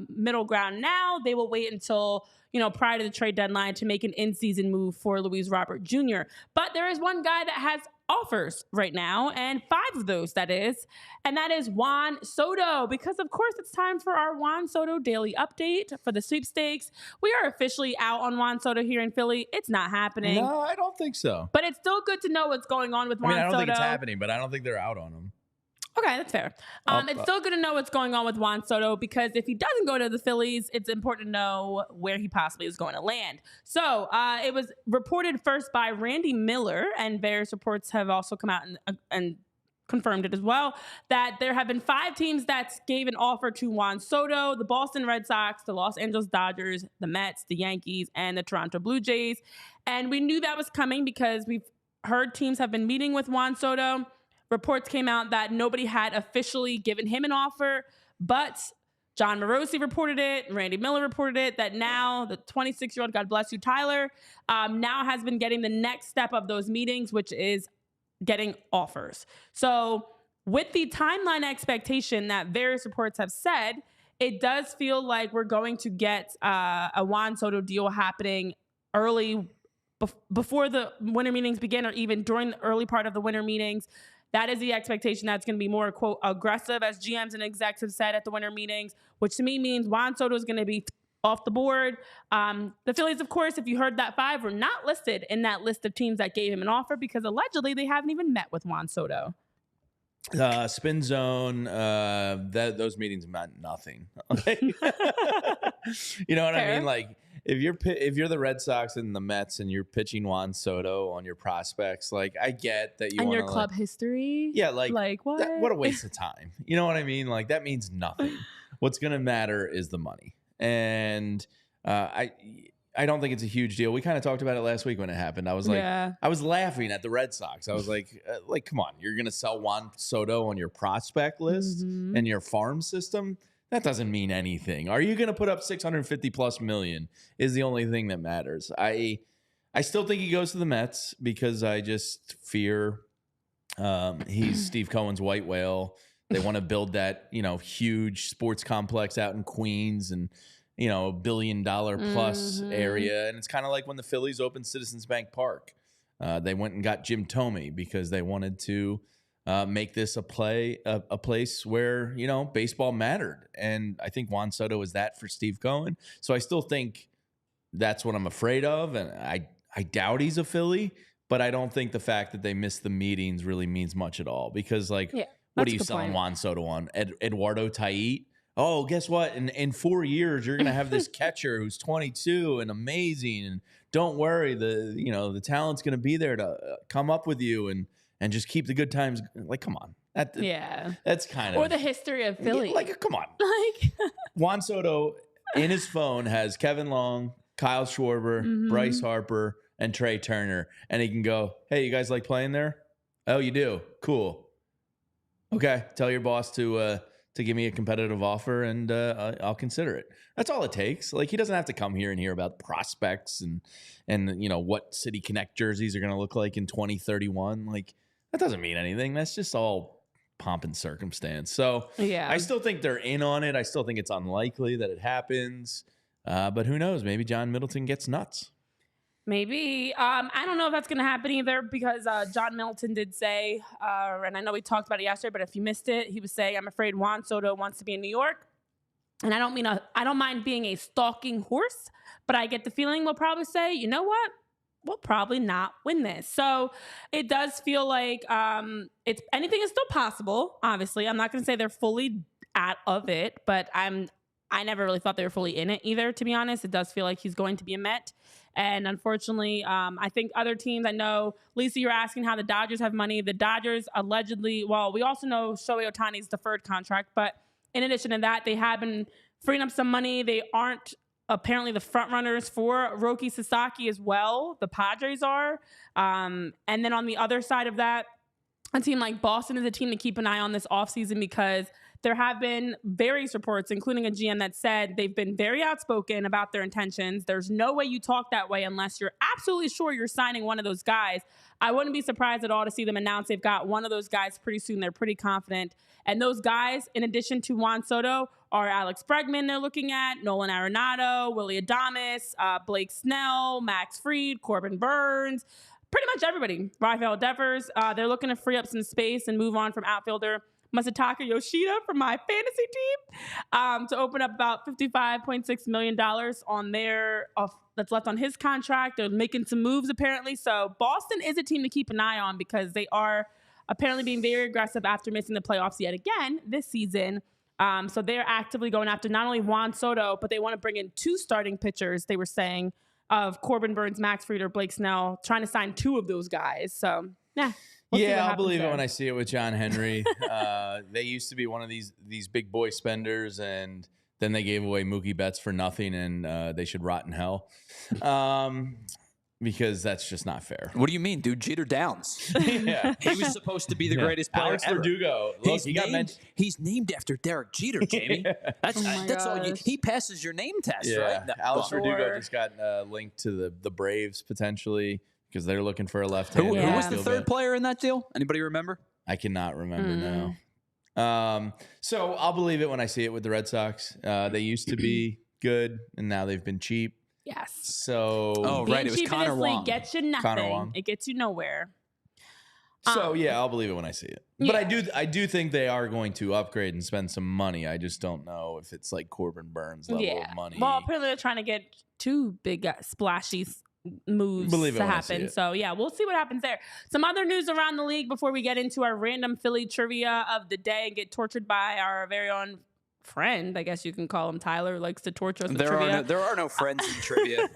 middle ground now, they will wait until, prior to the trade deadline to make an in-season move for Luis Robert Jr. But there is one guy that has offers right now, and 5 of those, that is, and that is Juan Soto, because of course it's time for our Juan Soto daily update for the sweepstakes. We are officially out on Juan Soto here in Philly. It's not happening. No, I don't think so. But it's still good to know what's going on with Juan Soto. I don't think it's happening, but I don't think they're out on him. Okay, that's fair. It's still good to know what's going on with Juan Soto, because if he doesn't go to the Phillies, it's important to know where he possibly is going to land. So it was reported first by Randy Miller, and various reports have also come out and confirmed it as well, that there have been 5 teams that gave an offer to Juan Soto: the Boston Red Sox, the Los Angeles Dodgers, the Mets, the Yankees, and the Toronto Blue Jays. And we knew that was coming because we've heard teams have been meeting with Juan Soto. Reports came out that nobody had officially given him an offer, but John Morosi reported it, Randy Miller reported it, that now the 26-year-old, God bless you, Tyler, now has been getting the next step of those meetings, which is getting offers. So with the timeline expectation that various reports have said, it does feel like we're going to get a Juan Soto deal happening early before the winter meetings begin, or even during the early part of the winter meetings. That is the expectation. That's going to be more, quote, aggressive, as GMs and execs have said at the winter meetings, which to me means Juan Soto is going to be off the board. The Phillies, of course, if you heard that 5, were not listed in that list of teams that gave him an offer, because allegedly they haven't even met with Juan Soto. Spin zone, those meetings meant nothing. You know what I mean? Like, if you're the Red Sox and the Mets and you're pitching Juan Soto on your prospects, like, I get that you want your club history. Yeah, like what? What a waste of time. You know what I mean? Like, that means nothing. What's going to matter is the money. And I don't think it's a huge deal. We kind of talked about it last week when it happened. I was like, I was laughing at the Red Sox. I was like, come on, you're going to sell Juan Soto on your prospect list and your farm system? That doesn't mean anything. Are you going to put up $650+ million is the only thing that matters. I still think he goes to the Mets, because I just fear he's Steve Cohen's white whale. They want to build that, huge sports complex out in Queens and, $1 billion plus area. And it's kind of like when the Phillies opened Citizens Bank Park. They went and got Jim Thome because they wanted to make this a place where, baseball mattered. And I think Juan Soto is that for Steve Cohen. So I still think that's what I'm afraid of. And I doubt he's a Philly, but I don't think the fact that they missed the meetings really means much at all. Because, what are you selling Juan Soto on? Eduardo Tait? Oh, guess what? In 4 years, you're going to have this catcher who's 22 and amazing. And don't worry, the talent's going to be there to come up with you and just keep the good times. Like, come on. That's kind of... Or the history of Philly. Like, come on. Juan Soto, in his phone, has Kevin Long, Kyle Schwarber, Bryce Harper, and Trey Turner. And he can go, hey, you guys like playing there? Oh, you do? Cool. Okay, tell your boss to give me a competitive offer, and I'll consider it. That's all it takes. Like, he doesn't have to come here and hear about prospects and what City Connect jerseys are going to look like in 2031. Like, that doesn't mean anything. That's just all pomp and circumstance. So I still think they're in on it. I still think it's unlikely that it happens. But who knows? Maybe John Middleton gets nuts. Maybe. I don't know if that's going to happen either, because John Middleton did say, and I know we talked about it yesterday, but if you missed it, he was saying, I'm afraid Juan Soto wants to be in New York. And I don't mind being a stalking horse, but I get the feeling we'll probably say, you know what? will probably not win this. So it does feel like it's anything is still possible. Obviously, I'm not going to say they're fully out of it, but I never really thought they were fully in it either, to be honest. It does feel like he's going to be a Met. And unfortunately, I think other teams, I know, Lisa, you're asking how the Dodgers have money. The Dodgers allegedly, well, we also know Shohei Ohtani's deferred contract, but in addition to that, they have been freeing up some money. They aren't apparently the front runners for Roki Sasaki as well. The Padres are. And then on the other side of that, a team like Boston is a team to keep an eye on this offseason because there have been various reports, including a GM that said they've been very outspoken about their intentions. There's no way you talk that way unless you're absolutely sure you're signing one of those guys. I wouldn't be surprised at all to see them announce they've got one of those guys pretty soon. They're pretty confident. And those guys, in addition to Juan Soto, are Alex Bregman they're looking at, Nolan Arenado, Willy Adames, Blake Snell, Max Fried, Corbin Burnes, pretty much everybody. Rafael Devers. They're looking to free up some space and move on from outfielder Masataka Yoshida from my fantasy team to open up about $55.6 million on their that's left on his contract. They're making some moves apparently. So Boston is a team to keep an eye on because they are apparently being very aggressive after missing the playoffs yet again this season. So they're actively going after not only Juan Soto, but they want to bring in 2 starting pitchers, they were saying, of Corbin Burnes, Max Fried, or Blake Snell, trying to sign 2 of those guys. So, yeah. I'll believe it when I see it with John Henry. They used to be one of these big boy spenders, and then they gave away Mookie Betts for nothing, and they should rot in hell. Because that's just not fair. What do you mean, dude? Jeter Downs. Yeah. He was supposed to be the greatest player Alex ever. Verdugo. Look, He's named after Derek Jeter, Jamie. That's all you. He passes your name test, right? Alex Verdugo just got linked to the Braves potentially because they're looking for a left-hander. Who was the third player in that deal? Anybody remember? I cannot remember now. So I'll believe it when I see it with the Red Sox. They used to be good, and now they've been cheap. Yes. So, right. It was Connor Wong. Gets you nothing. It gets you nowhere. So I'll believe it when I see it. But I do think they are going to upgrade and spend some money. I just don't know if it's like Corbin Burnes level of money. Well, apparently they're trying to get 2 big splashy moves to happen. So we'll see what happens there. Some other news around the league before we get into our random Philly trivia of the day and get tortured by our very own friend, I guess you can call him Tyler, who likes to torture us with trivia. There are no friends in trivia.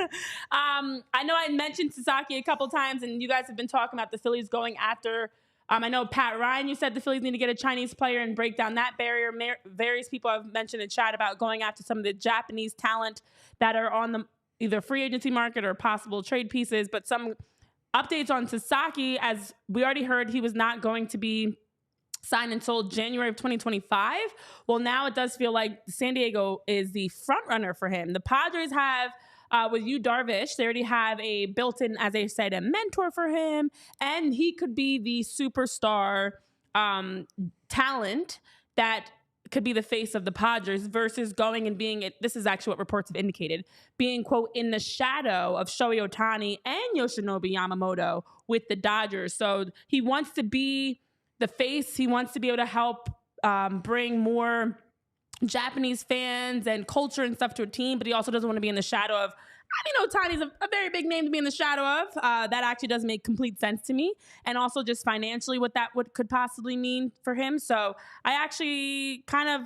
I know I mentioned Sasaki a couple times, and you guys have been talking about the Phillies going after. I know Pat Ryan, you said the Phillies need to get a Chinese player and break down that barrier. Various people have mentioned in chat about going after some of the Japanese talent that are on the either free agency market or possible trade pieces. But some updates on Sasaki, as we already heard, he was not going to be signed until January of 2025. Well, now it does feel like San Diego is the front runner for him. The Padres have, with Yu Darvish, they already have a built-in, as they said, a mentor for him, and he could be the superstar talent that could be the face of the Padres versus going and being, this is actually what reports have indicated, being, quote, in the shadow of Shohei Ohtani and Yoshinobu Yamamoto with the Dodgers. So he wants to be the face. He wants to be able to help bring more Japanese fans and culture and stuff to a team, but he also doesn't want to be in the shadow of, Ohtani's a very big name to be in the shadow of. That actually does make complete sense to me. And also just financially what that could possibly mean for him. So I actually kind of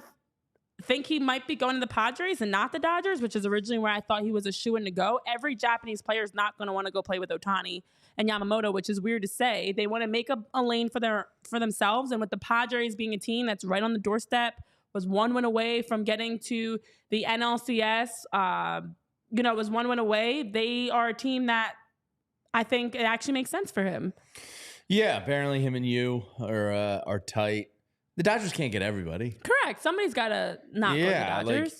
think he might be going to the Padres and not the Dodgers, which is originally where I thought he was a shoo-in to go. Every Japanese player is not going to want to go play with Ohtani and Yamamoto, which is weird to say. They want to make a lane for themselves. And with the Padres being a team that's right on the doorstep, was 1 win away from getting to the NLCS, was 1 win away. They are a team that I think it actually makes sense for him. Yeah, apparently him and you are tight. The Dodgers can't get everybody. Correct. Somebody's got to not go to the Dodgers.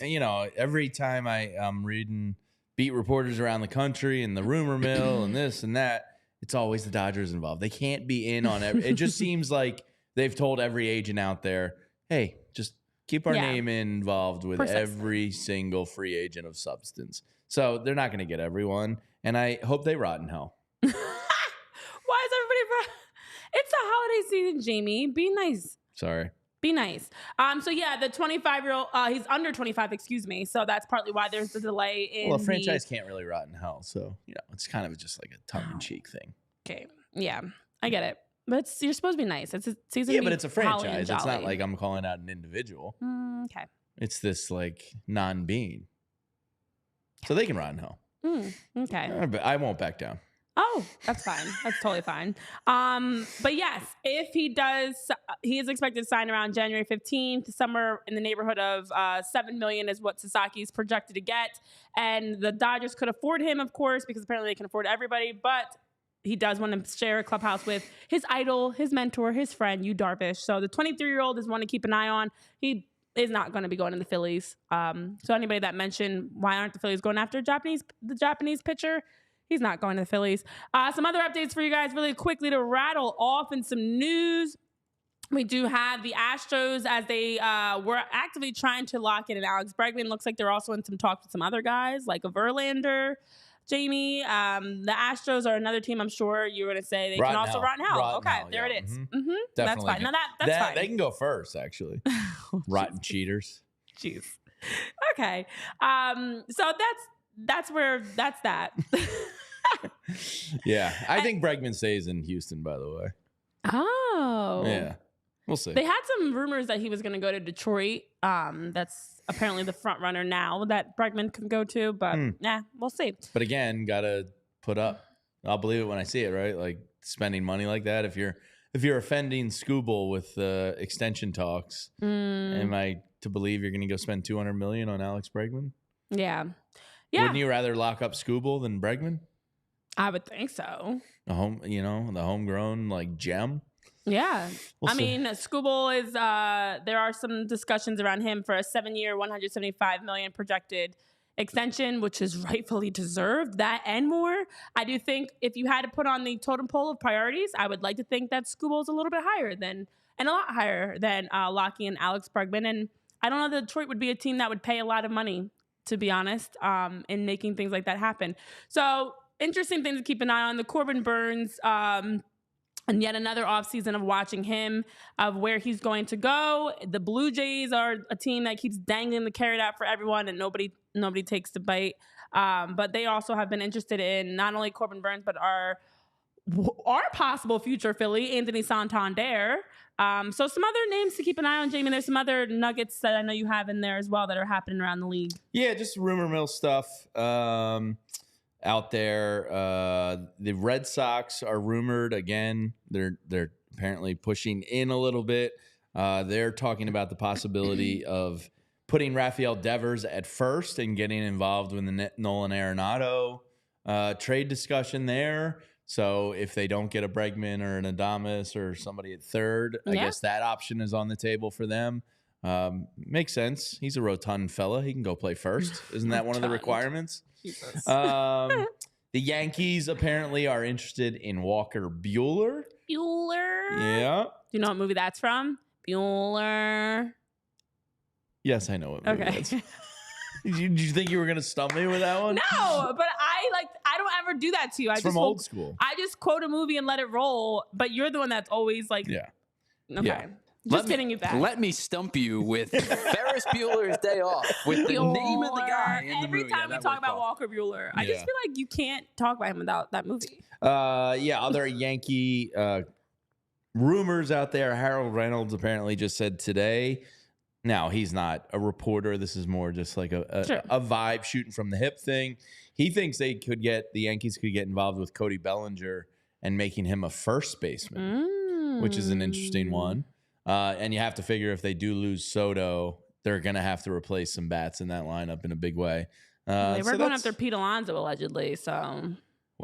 Every time I'm reading beat reporters around the country and the rumor mill and this and that, it's always the Dodgers involved. They can't be in on every. It just seems like they've told every agent out there, hey, just keep our name involved with every single free agent of substance. So they're not going to get everyone, and I hope they rot in hell. Why is everybody? It's the holiday season, Jamie. Be nice. Sorry. Be nice. So yeah, the 25-year-old, he's under 25, excuse me. So that's partly why there's the delay in. Well, a franchise can't really rot in hell, so it's kind of just like a tongue-in-cheek thing. Okay, yeah, I get it, but you're supposed to be nice. It's a season. Yeah, but it's a franchise. It's not like I'm calling out an individual. Okay. It's this like non-being, so they can rot in hell. Okay. But I won't back down. Oh, that's fine. That's totally fine. But yes, if he does, he is expected to sign around January 15th. Somewhere in the neighborhood of $7 million is what Sasaki's projected to get. And the Dodgers could afford him, of course, because apparently they can afford everybody. But he does want to share a clubhouse with his idol, his mentor, his friend, Yu Darvish. So the 23-year-old is one to keep an eye on. He is not going to be going to the Phillies. So anybody that mentioned why aren't the Phillies going after the Japanese pitcher, he's not going to the Phillies. Some other updates for you guys really quickly to rattle off in some news. We do have the Astros as they were actively trying to lock in an Alex Bregman. Looks like they're also in some talks with some other guys like a Verlander, Jamie. The Astros are another team I'm sure you're going to say they can also rot in hell. Okay, there it is. That's fine. Now that's fine. They can go first, actually. Rotten cheaters. Jeez. Okay. So that's that. Yeah, I think Bregman stays in Houston, by the way. Oh. Yeah. We'll see. They had some rumors that he was going to go to Detroit. That's apparently the front runner now that Bregman can go to, but we'll see. But again, got to put up. I'll believe it when I see it, right? Like spending money like that. If you're offending Scooble with extension talks, am I to believe you're going to go spend $200 million on Alex Bregman? Yeah. Wouldn't you rather lock up Scooble than Bregman? I would think so. The homegrown like gem. Yeah. I mean, Scooble is there are some discussions around him for a 7-year, $175 million projected extension, which is rightfully deserved, that and more. I do think if you had to put on the totem pole of priorities, I would like to think that Scooble is a little bit higher than a lot higher than locking in Alex Bregman. And I don't know that Detroit would be a team that would pay a lot of money, to be honest, in making things like that happen. So interesting thing to keep an eye on. The Corbin Burnes, and yet another offseason of watching him, of where he's going to go. The Blue Jays are a team that keeps dangling the carrot out for everyone, and nobody takes the bite. But they also have been interested in not only Corbin Burnes, but our possible future Philly, Anthony Santander. So some other names to keep an eye on, Jamie. There's some other nuggets that I know you have in there as well that are happening around the league. Yeah, just rumor mill stuff out there. The Red Sox are rumored again. They're apparently pushing in a little bit. They're talking about the possibility of putting Rafael Devers at first and getting involved with the Nolan Arenado trade discussion there. So if they don't get a Bregman or an Adames or somebody at third, I guess that option is on the table for them. Makes sense. He's a rotund fella. He can go play first. Isn't that one of the requirements? The Yankees apparently are interested in Walker Buehler. Yeah. Do you know what movie that's from? Bueller. Yes, I know what movie that's from. Did you think you were going to stump me with that one? No, but I don't ever do that to you. It's from old school. I just quote a movie and let it roll, but you're the one that's always like, yeah. Okay. Yeah. Just getting you back. Let me stump you with Ferris Bueller's Day Off with the name of the guy in the movie. Every time we talk about Walker Buehler, I just feel like you can't talk about him without that movie. Other Yankee rumors out there. Harold Reynolds apparently just said today. Now, he's not a reporter. This is more just like a vibe shooting from the hip thing. He thinks the Yankees could get involved with Cody Bellinger and making him a first baseman, which is an interesting one. And you have to figure if they do lose Soto, they're going to have to replace some bats in that lineup in a big way. They were going after Pete Alonso, allegedly. So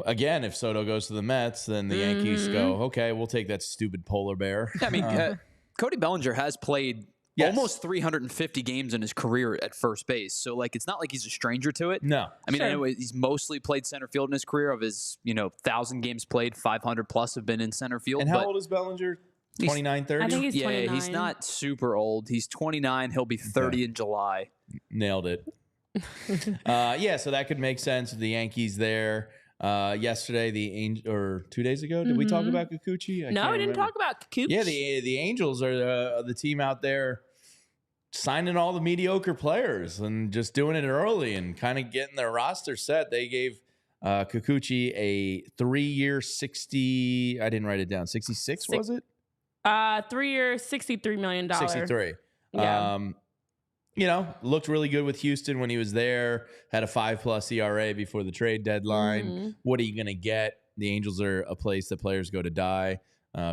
again, if Soto goes to the Mets, then the Yankees go, okay, we'll take that stupid polar bear. I mean, Cody Bellinger has played almost 350 games in his career at first base. So, it's not like he's a stranger to it. No. I mean, I know he's mostly played center field in his career. Of his, 1,000 games played, 500 plus have been in center field. And how old is Bellinger? 29, 30? I think he's 29. Yeah, he's not super old. He's 29. He'll be 30 in July. Nailed it. So that could make sense with the Yankees there. Yesterday, or 2 days ago, did we talk about Kikuchi? No, we didn't talk about Kikuchi. Yeah, the Angels are the team out there signing all the mediocre players and just doing it early and kind of getting their roster set. They gave Kikuchi a 3-year 60. I didn't write it down. 66 was it? 3-year, $63 million. 63. Yeah. Looked really good with Houston when he was there. Had a 5+ ERA before the trade deadline. What are you going to get? The Angels are a place that players go to die.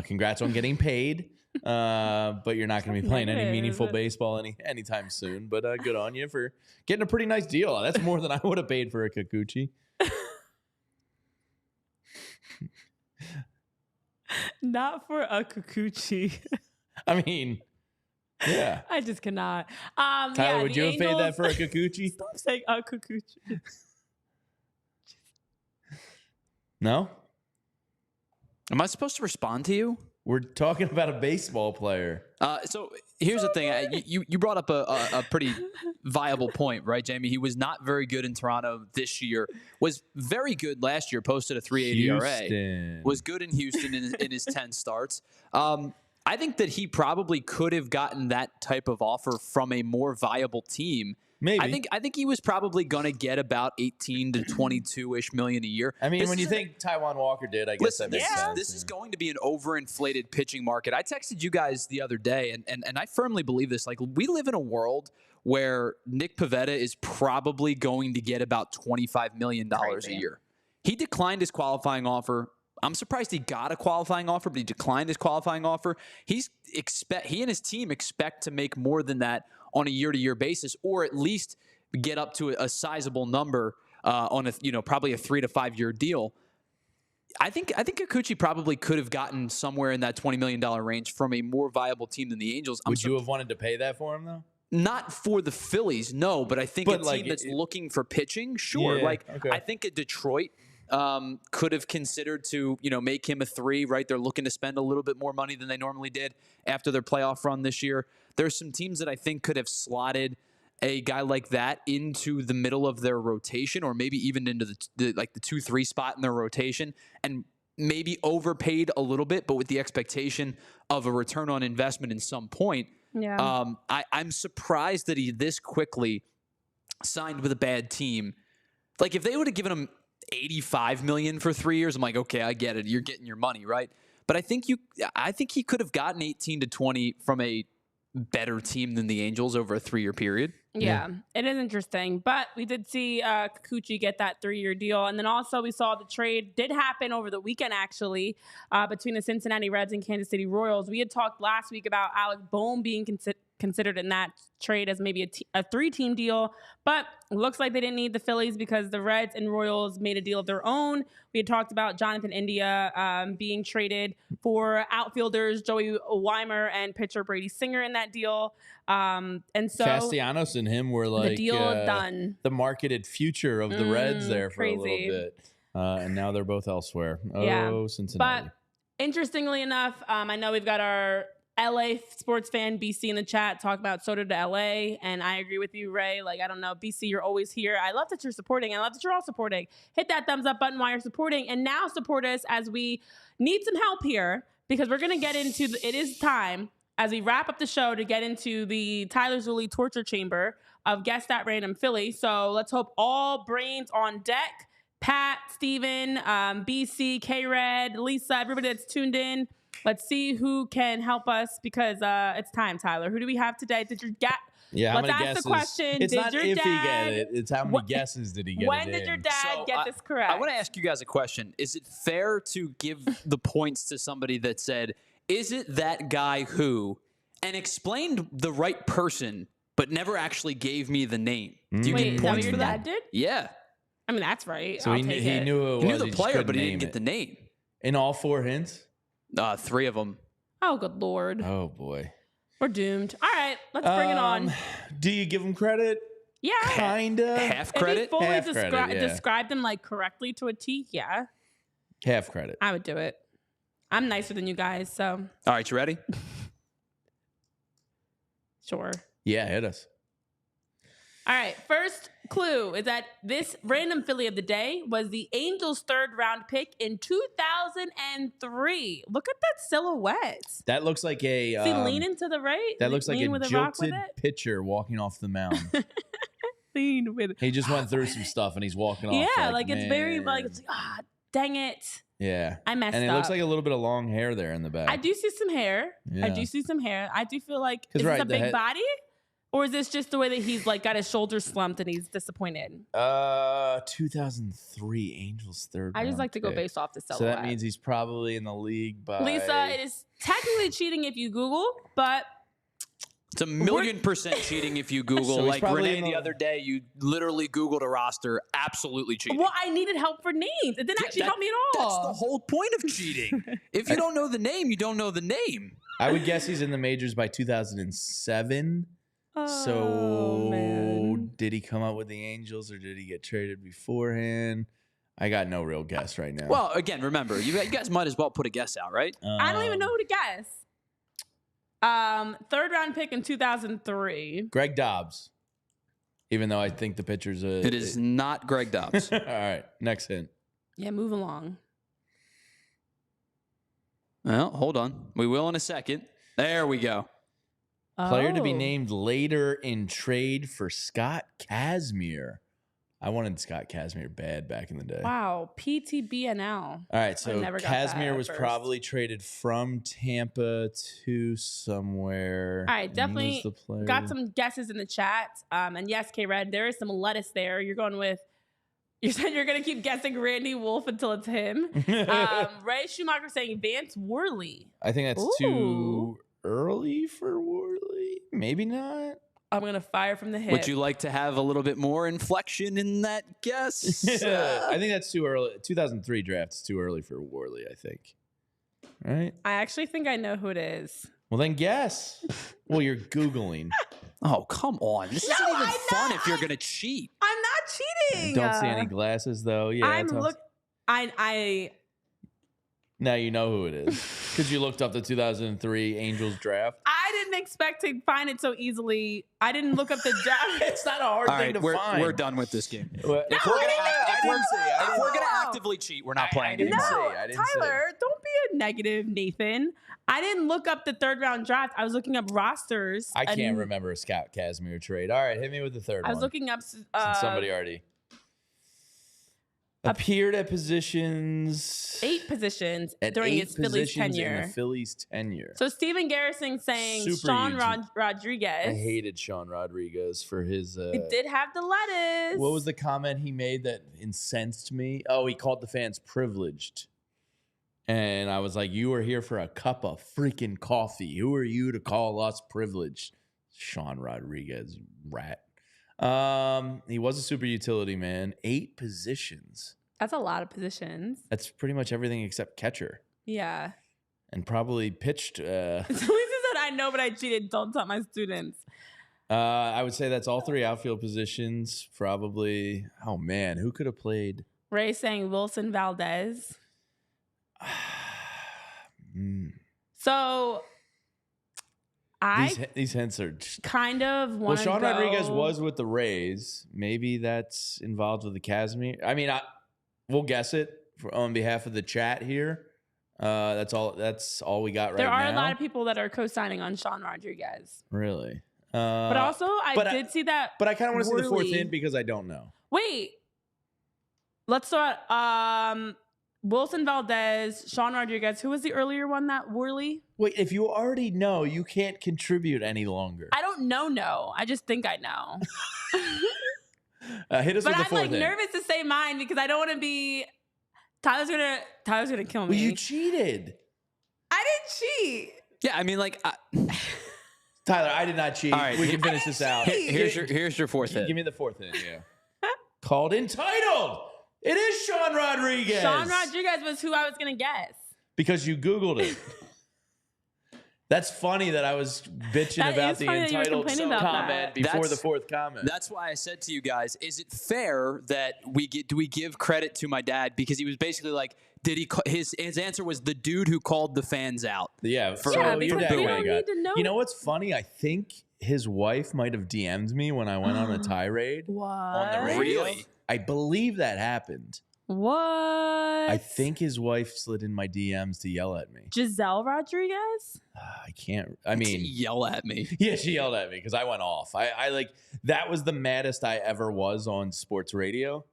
Congrats on getting paid. But you're not going to be playing any meaningful baseball anytime soon. But good on you for getting a pretty nice deal. That's more than I would have paid for a Kikuchi. Not for a Kikuchi. I mean, yeah. I just cannot. Tyler, would you have paid that for a Kikuchi? Stop saying a Kikuchi. No? Am I supposed to respond to you? We're talking about a baseball player. So here's the thing. You brought up a pretty viable point, right, Jamie? He was not very good in Toronto this year. Was very good last year. Posted a 3.80 ERA. Was good in Houston in his 10 starts. I think that he probably could have gotten that type of offer from a more viable team. Maybe. I think he was probably going to get about 18 to 22-ish million a year. I mean, when you think Taijuan Walker did, I guess that makes sense. This is going to be an overinflated pitching market. I texted you guys the other day, and I firmly believe this. Like, we live in a world where Nick Pivetta is probably going to get about $25 million a year. He declined his qualifying offer. I'm surprised he got a qualifying offer, but he declined his qualifying offer. He and his team expect to make more than that on a year-to-year basis, or at least get up to a sizable number on probably a 3 to 5 year deal. I think Kikuchi probably could have gotten somewhere in that $20 million range from a more viable team than the Angels. Would you have wanted to pay that for him though? Not for the Phillies, no, but I think a team that's looking for pitching, sure. Yeah, I think a Detroit could have considered to, make him a 3, right? They're looking to spend a little bit more money than they normally did after their playoff run this year. There's some teams that I think could have slotted a guy like that into the middle of their rotation, or maybe even into the 2-3 spot in their rotation, and maybe overpaid a little bit, but with the expectation of a return on investment in some point. Yeah. I'm surprised that he this quickly signed with a bad team. Like, if they would have given him $85 million for 3 years, I'm like, okay, I get it. You're getting your money, right? But I think he could have gotten 18 to 20 from a better team than the Angels over a 3-year period. Yeah, it is interesting. But we did see Kikuchi get that 3-year deal. And then also we saw the trade did happen over the weekend, actually, between the Cincinnati Reds and Kansas City Royals. We had talked last week about Alec Bohm being considered in that trade as maybe a 3-team deal, but it looks like they didn't need the Phillies because the Reds and Royals made a deal of their own. We had talked about Jonathan India being traded for outfielders Joey Weimer and pitcher Brady Singer in that deal. And so Castellanos and him were like the deal is done. The marketed future of the Reds there for a little bit. And now they're both elsewhere. Cincinnati. But interestingly enough, I know we've got our LA sports fan BC in the chat talk about Soto to LA, and I agree with you, Ray. Like, I don't know, BC, you're always here. I love that you're supporting. I love that you're all supporting. Hit that thumbs up button while you're supporting, and now support us as we need some help here, because we're going to get into it is time as we wrap up the show to get into the Tyler Zulli torture chamber of Guess That Random Philly. So let's hope all brains on deck. Pat, Steven, BC, K-Red, Lisa, everybody that's tuned in. Let's see who can help us, because it's time, Tyler. Who do we have today? Did your dad? Yeah, let's ask the question. It's not if he get it. It's how many guesses did he get When did your dad get this correct? I want to ask you guys a question. Is it fair to give the points to somebody that said, is it that guy who, and explained the right person, but never actually gave me the name? Do you get points your for dad did? Yeah. I mean, that's right. So he knew it was. He knew the player, but he didn't get the name. In all 4 hints? 3 of them. Oh, good Lord. Oh, boy. We're doomed. All right, let's bring it on. Do you give him credit? Yeah. Kinda. Half credit? If he fully described them like correctly to a T, yeah. Half credit. I would do it. I'm nicer than you guys, so. All right, you ready? Sure. Yeah, hit us. All right. First clue is that this random Philly of the day was the Angels' 3rd round pick in 2003. Look at that silhouette. That looks like a. Is he leaning to the right? That looks like a jilted it? pitcher walking off the mound. Lean with it. He just went through some stuff and he's walking off. Yeah, like it's very like dang it. Yeah, I messed up. And it looks like a little bit of long hair there in the back. I do see some hair. Yeah. I do see some hair. I do feel like is this a big body? Or is this just the way that he's like got his shoulders slumped and he's disappointed? 2003 Angels 3rd. I just like to go based off the silhouette. So that means he's probably in the league by Lisa, it is technically cheating if you Google, but it's 1,000,000% cheating if you Google. So like Renee the other day, you literally Googled a roster. Absolutely cheating. Well, I needed help for names. It didn't actually help me at all. That's the whole point of cheating. If you don't know the name, you don't know the name. I would guess he's in the majors by 2007. So man. Did he come up with the Angels or did he get traded beforehand? I got no real guess right now. Well, again, remember, you guys might as well put a guess out, right? I don't even know who to guess. 3rd round pick in 2003. Greg Dobbs. Even though I think the pitcher's It is not Greg Dobbs. All right, next hint. Yeah, move along. Well, hold on. We will in a second. There we go. Player to be named later in trade for Scott Kazmir. I wanted Scott Kazmir bad back in the day. Wow, PTBNL. All right, so Kazmir was probably traded from Tampa to somewhere. All right, definitely got some guesses in the chat. And yes, K-Red, there is some lettuce there. You're going with, you said you're going to keep guessing Randy Wolf until it's him. Ray Schumacher saying Vance Worley. I think that's too early for Worley. Maybe not. I'm going to fire from the hip. Would you like to have a little bit more inflection in that guess? I think that's too early. 2003 draft is too early for Worley, I think. Right? I actually think I know who it is. Well, then guess. Well, you're Googling. Oh, come on. This isn't even fun if you're going to cheat. I'm not cheating. Don't see any glasses, though. Yeah, Now you know who it is because you looked up the 2003 Angels draft. I didn't expect to find it so easily. I didn't look up the draft. It's not a hard thing to find. We're done with this game. If we're going to actively cheat, we're not playing anymore. Tyler, don't be a negative, Nathan. I didn't look up the 3rd round draft. I was looking up rosters. I can't remember a Scott Kazmir trade. All right, hit me with the third one. I was looking up. Since somebody already appeared at positions. 8 positions during his Phillies tenure. In the Phillies tenure. So Stephen Garrison saying Sean Rodriguez. I hated Sean Rodriguez for his. He did have the lettuce. What was the comment he made that incensed me? Oh, he called the fans privileged. And I was like, you are here for a cup of freaking coffee. Who are you to call us privileged? Sean Rodriguez, rat. He was a super utility man. 8 positions. That's a lot of positions. That's pretty much everything except catcher. Yeah. And probably pitched. So Lisa said, I know, but I cheated. Don't tell my students. I would say that's all 3 outfield positions. Probably. Oh, man. Who could have played? Ray saying Wilson Valdez. So these hints are kind of well. Sean Rodriguez was with the Rays. Maybe that's involved with the Kazmir. I mean, we'll guess it on behalf of the chat here. That's all we got right now. There are a lot of people that are co-signing on Sean Rodriguez. Really? But also, I did see that. But I kind of want to see the 4th hint because I don't know. Wait. Let's start. Wilson Valdez, Sean Rodriguez. Who was the earlier one? That Worley? Wait, if you already know, you can't contribute any longer. I don't know. No, I just think I know. Hit us with the 4th hint. But I'm like nervous to say mine because I don't want to be. Tyler's gonna kill me. Well, you cheated. I didn't cheat. Yeah, I mean, like. Tyler, I did not cheat. All right, we can finish this out. Here's your 4th hint. Give me the 4th hint. Yeah. Called entitled. It is Sean Rodriguez. Sean Rodriguez was who I was going to guess. Because you Googled it. That's funny that I was bitching about the entitled comment before the fourth comment. That's why I said to you guys, is it fair that do we give credit to my dad? Because he was basically like, his answer was the dude who called the fans out. Yeah. So your dad, we don't need to know. You know what's funny? I think his wife might have DM'd me when I went on a tirade on the radio. Really? I believe that happened. What? I think his wife slid in my DMs to yell at me. Giselle Rodriguez? I can't. I mean, yell at me. Yeah, she yelled at me because I went off. I like that was the maddest I ever was on sports radio.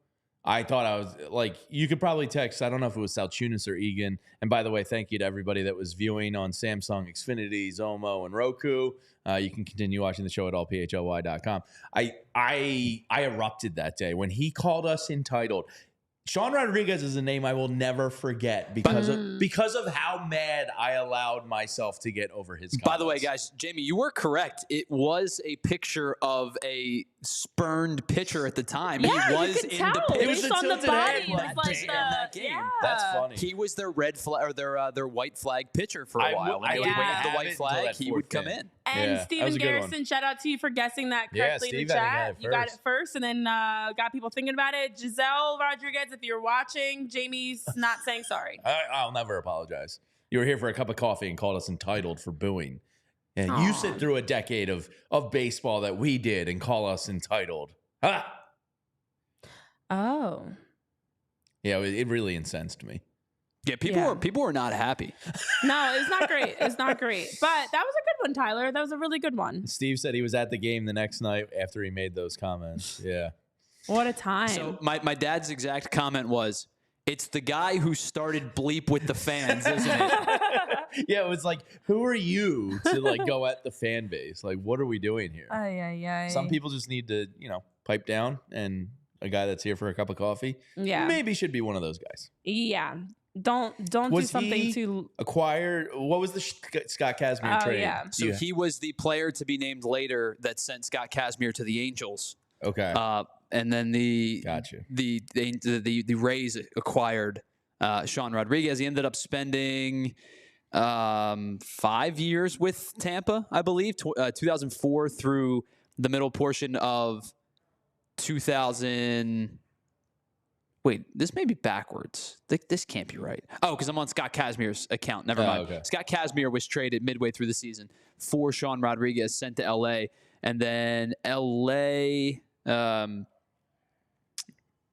I thought I was like, you could probably text. I don't know if it was Salchunas or Egan. And by the way, thank you to everybody that was viewing on Samsung, Xfinity, Zomo, and Roku. You can continue watching the show at allphly.com. I erupted that day when he called us entitled. Sean Rodriguez is a name I will never forget because of how mad I allowed myself to get over his comments. By the way, guys, Jamie, you were correct. It was a picture of a spurned pitcher at the time. Yeah, he was in the picture. It was on the body. That game. Yeah. That's funny. He was their red flag or their white flag pitcher for a while. When they would wave the white flag, he would come in. And Steven Garrison, shout out to you for guessing that correctly in the chat. You got it first, and then got people thinking about it. Giselle Rodriguez, if you're watching, Jamie's not saying sorry. I'll never apologize. You were here for a cup of coffee and called us entitled for booing. And you sit through a decade of baseball that we did and call us entitled. Ha! Oh. Yeah, it really incensed me. Yeah, people were not happy. No, it's not great. It's not great. But that was a good one, Tyler. That was a really good one. Steve said he was at the game the next night after he made those comments. Yeah. What a time. So my dad's exact comment was, it's the guy who started bleep with the fans, isn't it? Yeah, it was like, who are you to like go at the fan base? Like, what are we doing here? Some people just need to, pipe down, and a guy that's here for a cup of coffee, maybe should be one of those guys. Yeah. Don't do something to acquire. What was the Scott Kazmir trade? Yeah. So he was the player to be named later that sent Scott Kazmir to the Angels. Okay. And then the Rays acquired Sean Rodriguez. He ended up spending 5 years with Tampa, I believe, 2004 through the middle portion of 2000. Wait, this may be backwards. This can't be right. Oh, because I'm on Scott Kazmir's account. Never mind. Okay. Scott Kazmir was traded midway through the season for Sean Rodriguez, sent to L.A. And then L.A.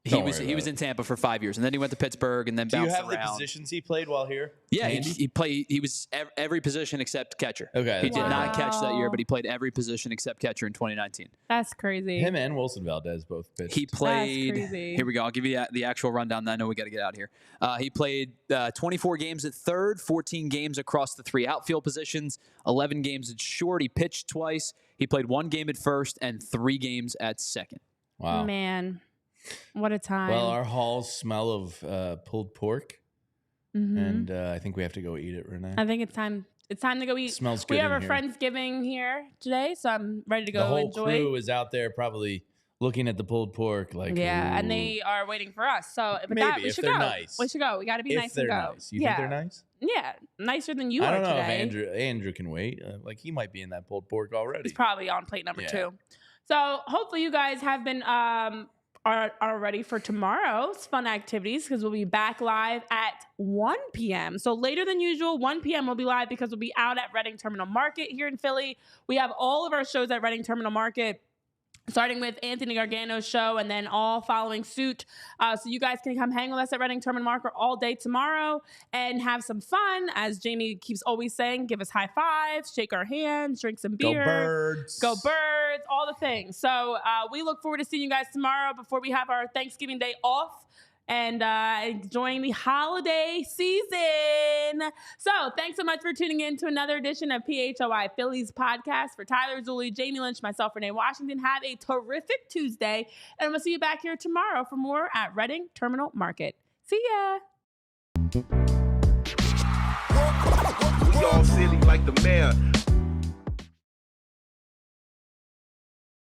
He was in Tampa for 5 years, and then he went to Pittsburgh, and then bounced around. Do you have the positions he played while here? Yeah, he played. He was every position except catcher. Okay, he did not catch that year, but he played every position except catcher in 2019. That's crazy. Him and Wilson Valdez both pitched. He played. Here we go. I'll give you the actual rundown. I know we got to get out of here. He played 24 games at third, 14 games across the 3 outfield positions, 11 games at short. He pitched twice. He played 1 game at first and 3 games at second. Wow, man. What a time. Well, our halls smell of pulled pork, and I think we have to go eat it, Renee. I think it's time. It's time to go eat. It smells good. We have our Friendsgiving here today, so I'm ready to go enjoy. The whole crew is out there probably looking at the pulled pork. Like, and they are waiting for us. So we should go. Nice. We should go. We got to be nice and go. Nice. You think they're nice? Yeah, nicer than you are today. I don't know if Andrew can wait. Like, he might be in that pulled pork already. He's probably on plate number 2. So hopefully you guys have been are ready for tomorrow's fun activities, because we'll be back live at 1 p.m. So later than usual, 1 p.m. we'll be live because we'll be out at Reading Terminal Market here in Philly. We have all of our shows at Reading Terminal Market, starting with Anthony Gargano's show and then all following suit. So you guys can come hang with us at Reading Terminal Market all day tomorrow and have some fun. As Jamie keeps always saying, give us high fives, shake our hands, drink some beer. Go Birds. Go Birds, all the things. So we look forward to seeing you guys tomorrow before we have our Thanksgiving Day off and enjoying the holiday season. So thanks so much for tuning in to another edition of PHLY Phillies podcast. For Tyler Zulli, Jamie Lynch, myself, Renee Washington, have a terrific Tuesday, and we'll see you back here tomorrow for more at Reading Terminal Market. See ya. We all silly like the mayor.